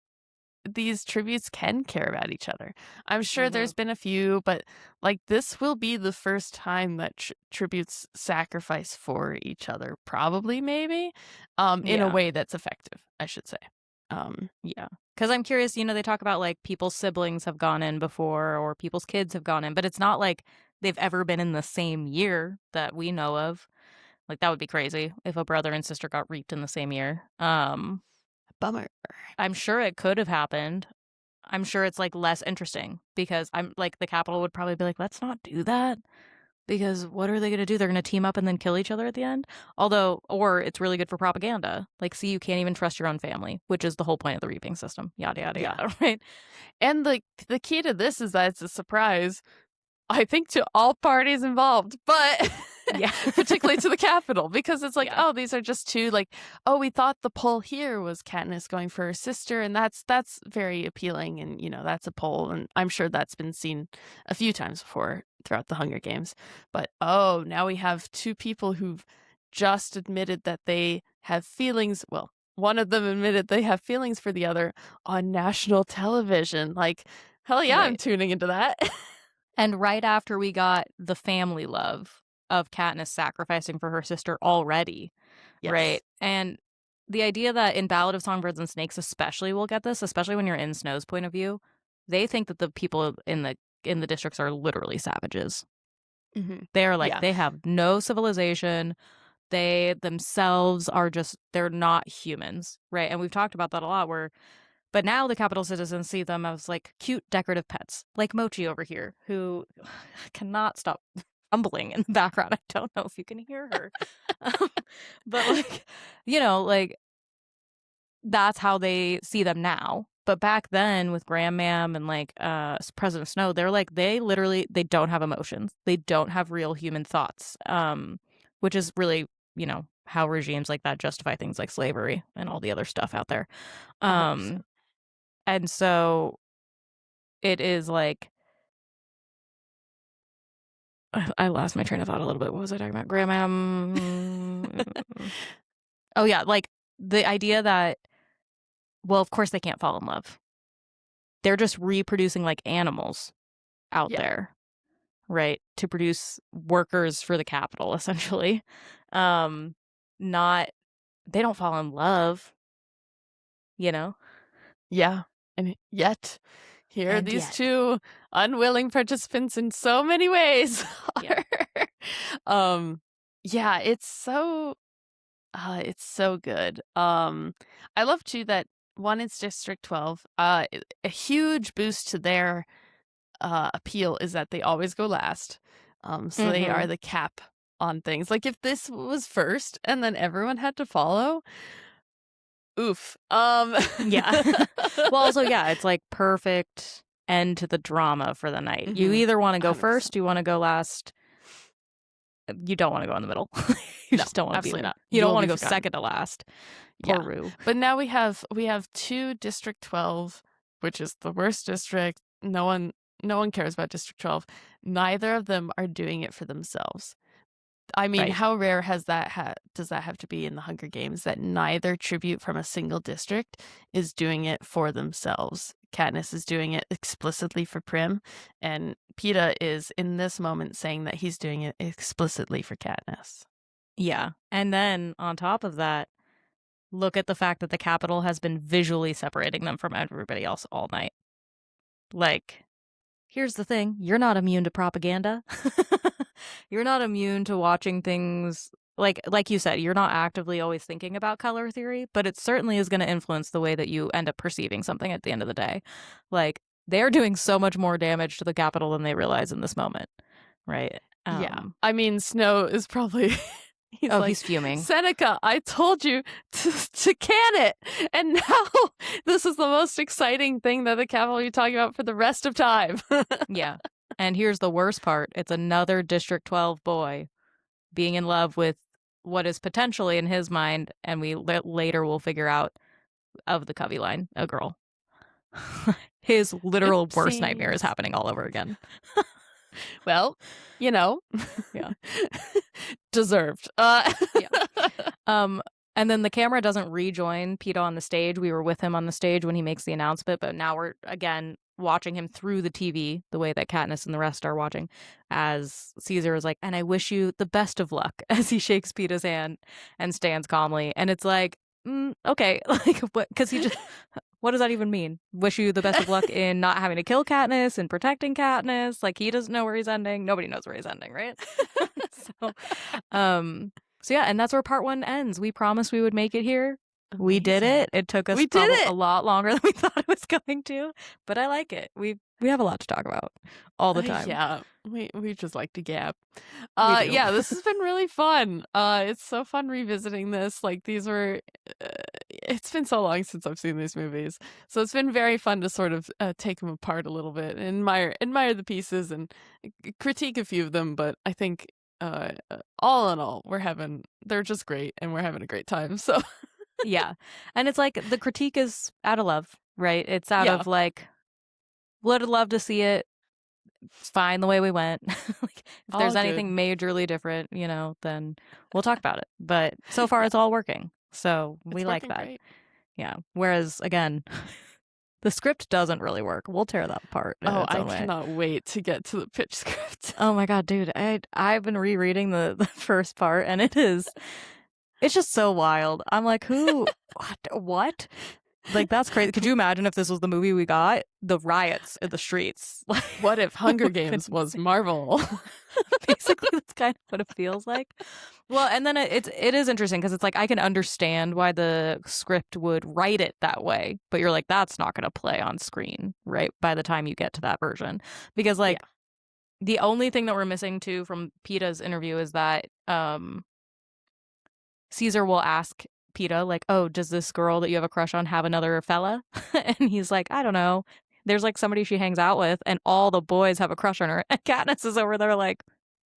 these tributes can care about each other. I'm sure there's been a few, but like this will be the first time that tributes sacrifice for each other, probably, maybe, in a way that's effective, I should say. Because I'm curious, they talk about like people's siblings have gone in before or people's kids have gone in, but it's not like they've ever been in the same year that we know of. Like that would be crazy if a brother and sister got reaped in the same year. Bummer. I'm sure it could have happened. I'm sure it's like less interesting because I'm like the Capitol would probably be like, let's not do that. Because what are they going to do? They're going to team up and then kill each other at the end? Or it's really good for propaganda. Like, see, you can't even trust your own family, which is the whole point of the reaping system. Yada, yada, yada, right? And the key to this is that it's a surprise, I think, to all parties involved, but particularly to the Capitol, because it's like, oh, these are just two, like, oh, we thought the poll here was Katniss going for her sister, and that's very appealing, and, that's a poll, and I'm sure that's been seen a few times before throughout the Hunger Games, but, oh, now we have two people who've just admitted that they have feelings, well, one of them admitted they have feelings for the other on national television, like, hell yeah, I'm tuning into that. And right after we got the family love of Katniss sacrificing for her sister already, right? And the idea that in Ballad of Songbirds and Snakes especially we'll get this, especially when you're in Snow's point of view, they think that the people in the districts are literally savages. They're like, they have no civilization. They themselves are they're not humans, right? And we've talked about that a lot where But now the capital citizens see them as like cute decorative pets, like Mochi over here, who cannot stop rumbling in the background. I don't know if you can hear her. But like, like that's how they see them now. But back then with Grandmam and like President Snow, they're like they don't have emotions. They don't have real human thoughts. Which is really, how regimes like that justify things like slavery and all the other stuff out there. 100%. And so it is like I lost my train of thought a little bit. What was I talking about? Grandmam. Oh yeah, like the idea that, well, of course they can't fall in love. They're just reproducing like animals out there, right? To produce workers for the capital, essentially. Not they don't fall in love, Yeah. And yet, here And these yet. two unwilling participants in so many ways Yeah. are. Yeah, it's so good. I love too that one is District 12. A huge boost to their appeal is that they always go last. So they are the cap on things. Like if this was first and then everyone had to follow, oof. Yeah. Well, also, yeah, it's like perfect end to the drama for the night. You either want to go 100%. first, you want to go last. You don't want to go in the middle. You just don't want to be absolutely there. not. You don't will want to be go forgotten. second to last. Yeah. Poor Rue. But now we have two District 12, which is the worst district. No one cares about District 12. Neither of them are doing it for themselves. I mean, Right. how rare does that have to be in the Hunger Games that neither tribute from a single district is doing it for themselves? Katniss is doing it explicitly for Prim, and Peeta is in this moment saying that he's doing it explicitly for Katniss. Yeah. And then on top of that, look at the fact that the Capitol has been visually separating them from everybody else all night. Like, here's the thing. You're not immune to propaganda. You're not immune to watching things like you said, you're not actively always thinking about color theory, but it certainly is going to influence the way that you end up perceiving something at the end of the day. Like, they're doing so much more damage to the Capitol than they realize in this moment, right? Yeah. I mean, Snow is probably he's fuming. Seneca, I told you to can it. And now this is the most exciting thing that the Capitol will be talking about for the rest of time. Yeah. And here's the worst part. It's another District 12 boy being in love with what is potentially, in his mind, and we later will figure out, of the Covey line, a girl. His literal worst nightmare is happening all over again. Well, Yeah. Deserved. Yeah. And then the camera doesn't rejoin Peeta on the stage. We were with him on the stage when he makes the announcement, but now we're again watching him through the TV, the way that Katniss and the rest are watching, as Caesar is like, and I wish you the best of luck, as he shakes Peeta's hand and stands calmly. And it's like, okay, like what? Because he just, what does that even mean? Wish you the best of luck in not having to kill Katniss and protecting Katniss. Like he doesn't know where he's ending. Nobody knows where he's ending, right? So yeah, and that's where part 1 ends. We promised we would make it here. Amazing. We did it. It took us a lot longer than we thought it was going to, but I like it. We have a lot to talk about all the time. Yeah, we just like to gab. Yeah, this has been really fun. It's so fun revisiting this. Like these were, it's been so long since I've seen these movies, so it's been very fun to sort of take them apart a little bit, and admire the pieces and critique a few of them. But I think all in all, they're just great, and we're having a great time. So yeah, and it's like the critique is out of love, right? It's out of like, would love to see it. It's fine the way we went. Like, if there's anything majorly different, then we'll talk about it. But so far, it's all working, so we like that. Great. Yeah. Whereas again, the script doesn't really work. We'll tear that apart. Oh, I cannot wait to get to the pitch script. Oh my god, dude! I've been rereading the first part, and it's just so wild. I'm like, who? What? Like, that's crazy. Could you imagine if this was the movie we got? The riots in the streets. What if Hunger Games was Marvel? Basically, that's kind of what it feels like. Well, and then it is interesting because it's like I can understand why the script would write it that way, but you're like that's not going to play on screen, right? By the time you get to that version, because Yeah. like the only thing that we're missing too from Peta's interview is that Caesar will ask Peta like, "Oh, does this girl that you have a crush on have another fella?" And he's like, "I don't know. There's like somebody she hangs out with, and all the boys have a crush on her." And Katniss is over there like,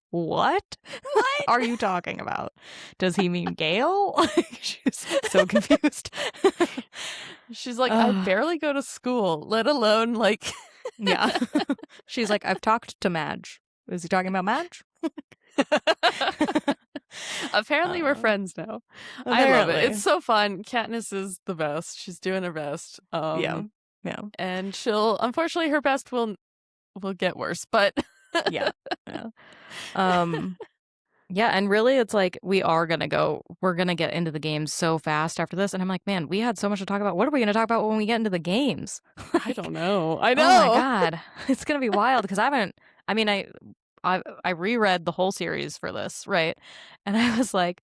"What What? are you talking about? Does he mean Gale?" She's so confused. She's like, I barely go to school, let alone like. Yeah. She's like, I've talked to Madge. Is he talking about Madge? Apparently we're friends now. Apparently. I love it. It's so fun. Katniss is the best. She's doing her best. Yeah. And she'll, unfortunately, her best will get worse, but yeah. Yeah, and really it's like we're gonna get into the games so fast after this, and I'm like, man, we had so much to talk about. What are we gonna talk about when we get into the games? I don't know. I know. Oh my god. It's gonna be wild because I reread the whole series for this, right? And I was like,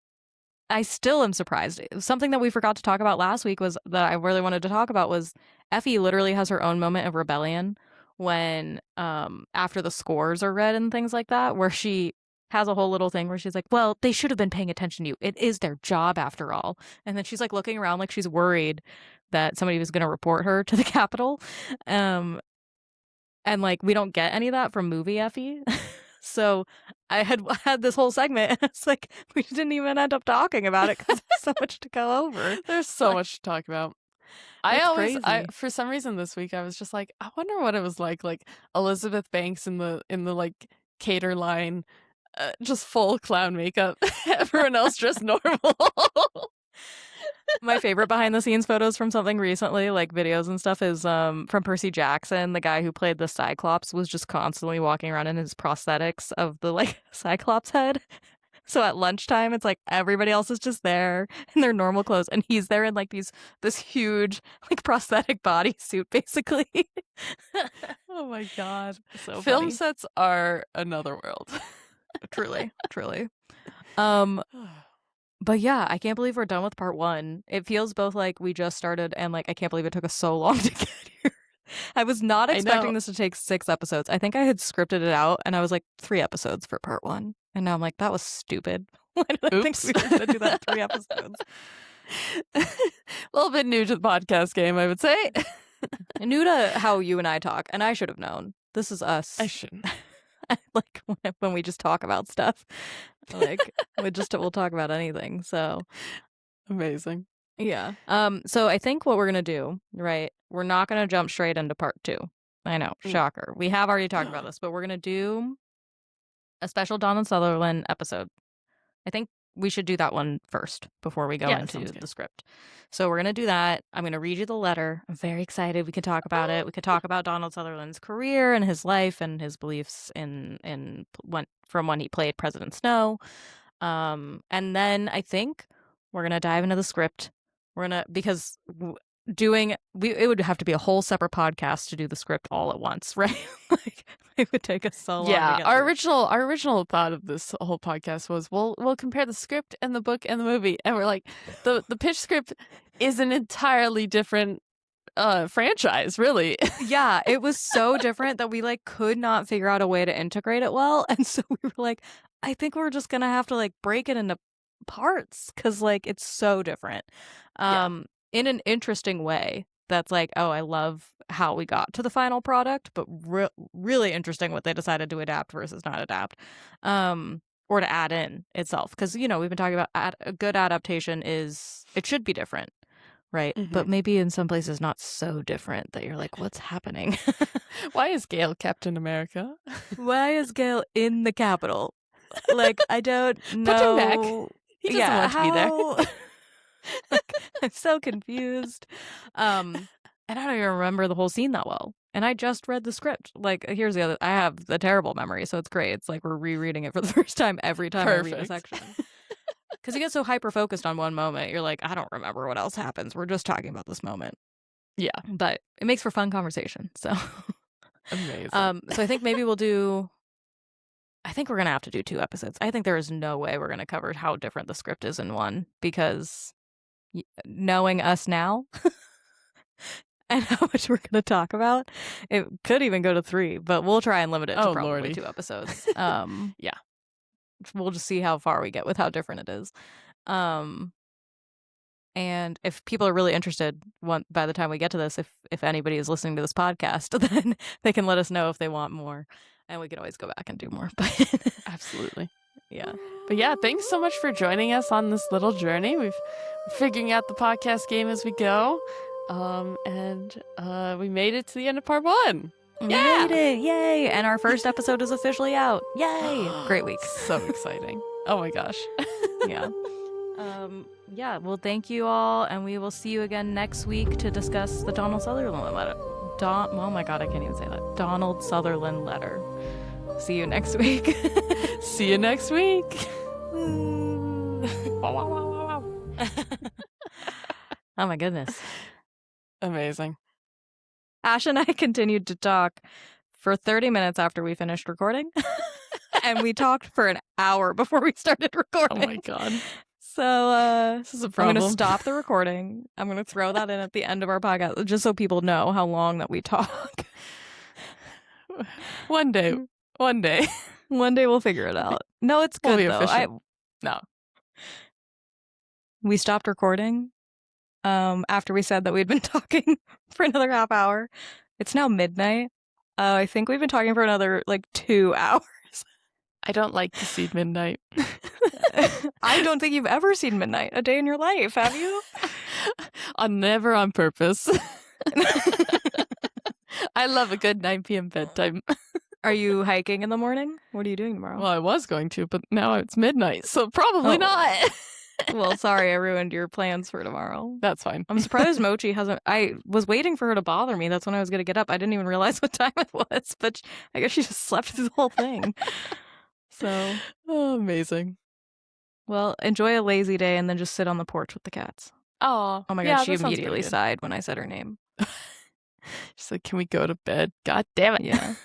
I still am surprised. Something that we forgot to talk about last week was that I really wanted to talk about was Effie literally has her own moment of rebellion when after the scores are read and things like that, where she has a whole little thing where she's like, well, they should have been paying attention to you. It is their job after all. And then she's like looking around like she's worried that somebody was going to report her to the Capitol. And like we don't get any of that from movie Effie. So I had this whole segment and it's like we didn't even end up talking about it because there's so much to go over. There's so much to talk about. Crazy. For some reason this week I was just like, I wonder what it was like Elizabeth Banks in the like cater line, just full clown makeup, everyone else dressed normal. My favorite behind the scenes photos from something recently, like videos and stuff, is from Percy Jackson. The guy who played the Cyclops was just constantly walking around in his prosthetics of the like Cyclops head. So at lunchtime, it's like everybody else is just there in their normal clothes, and he's there in like this huge like prosthetic bodysuit, basically. Oh my god! So film funny. sets are another world. Truly. But yeah, I can't believe we're done with part 1. It feels both like we just started and like I can't believe it took us so long to get here. I was not expecting this to take 6 episodes. I think I had scripted it out and I was like 3 episodes for part 1. And now I'm like, that was stupid. Why did I think we were going to do that 3 episodes? A little bit new to the podcast game, I would say. New to how you and I talk, and I should have known. This is us. I shouldn't. Like when we just talk about stuff. Like we'll talk about anything. So amazing. Yeah. So I think what we're gonna do, right? We're not gonna jump straight into part 2. I know, shocker. We have already talked about this, but we're gonna do a special Donald Sutherland episode. I think we should do that one first before we go into the script. So we're going to do that. I'm going to read you the letter. I'm very excited. We could talk about it. We could talk about Donald Sutherland's career and his life and his beliefs from when he played President Snow. And then I think we're going to dive into the script. Because it would have to be a whole separate podcast to do the script all at once, right? Like it would take us so long. Yeah, our original thought of this whole podcast was we'll compare the script and the book and the movie, and we're like the pitch script is an entirely different franchise, really. Yeah, it was so different that we like could not figure out a way to integrate it well, and so we were like, I think we're just gonna have to like break it into parts because like it's so different. In an interesting way that's like, oh, I love how we got to the final product, but really interesting what they decided to adapt versus not adapt, or to add in itself. Because, we've been talking about a good adaptation it should be different, right? Mm-hmm. But maybe in some places not so different that you're like, what's happening? Why is Gale Captain America? Why is Gale in the Capitol? Like, I don't know. Put him back. He doesn't want to be there. Like, I'm so confused. And I don't even remember the whole scene that well. And I just read the script. Like, here's the other. I have a terrible memory, so it's great. It's like we're rereading it for the first time every time I read a section. Because you get so hyper focused on one moment, you're like, I don't remember what else happens. We're just talking about this moment. Yeah, but it makes for fun conversation. So amazing. So I think maybe we'll do I think we're going to have to do 2 episodes. I think there is no way we're going to cover how different the script is in one, because knowing us now and how much we're going to talk about, it could even go to 3, but we'll try and limit it to probably Lordy. 2 episodes. Yeah. We'll just see how far we get with how different it is. And if people are really interested, by the time we get to this, if anybody is listening to this podcast, then they can let us know if they want more, and we can always go back and do more. But Absolutely. yeah. But yeah, thanks so much for joining us on this little journey. We're figuring out the podcast game as we go. And we made it to the end of part 1. We made it. Yay. And our first episode is officially out. Yay. Great week. So exciting. Oh my gosh. Yeah. Yeah, well, thank you all, and we will see you again next week to discuss the Donald Sutherland letter. Oh my god, I can't even say that. Donald Sutherland letter. See you next week. See you next week. Oh my goodness. Amazing. Ash and I continued to talk for 30 minutes after we finished recording. And we talked for an hour before we started recording. Oh my god. So this is a problem. I'm going to stop the recording. I'm going to throw that in at the end of our podcast, just so people know how long that we talk. One day. One day we'll figure it out. No, it's good, though. No. We stopped recording after we said that we'd been talking for another half hour. It's now midnight. I think we've been talking for another, 2 hours. I don't like to see midnight. I don't think you've ever seen midnight a day in your life, have you? Never on purpose. I love a good 9 p.m. bedtime. Are you hiking in the morning? What are you doing tomorrow? Well, I was going to, but now it's midnight, so probably not. Well, sorry, I ruined your plans for tomorrow. That's fine. I'm surprised Mochi hasn't... I was waiting for her to bother me. That's when I was going to get up. I didn't even realize what time it was, but I guess she just slept through the whole thing. So... Oh, amazing. Well, enjoy a lazy day and then just sit on the porch with the cats. Oh my god, she immediately sighed when I said her name. She's like, can we go to bed? God damn it. Yeah.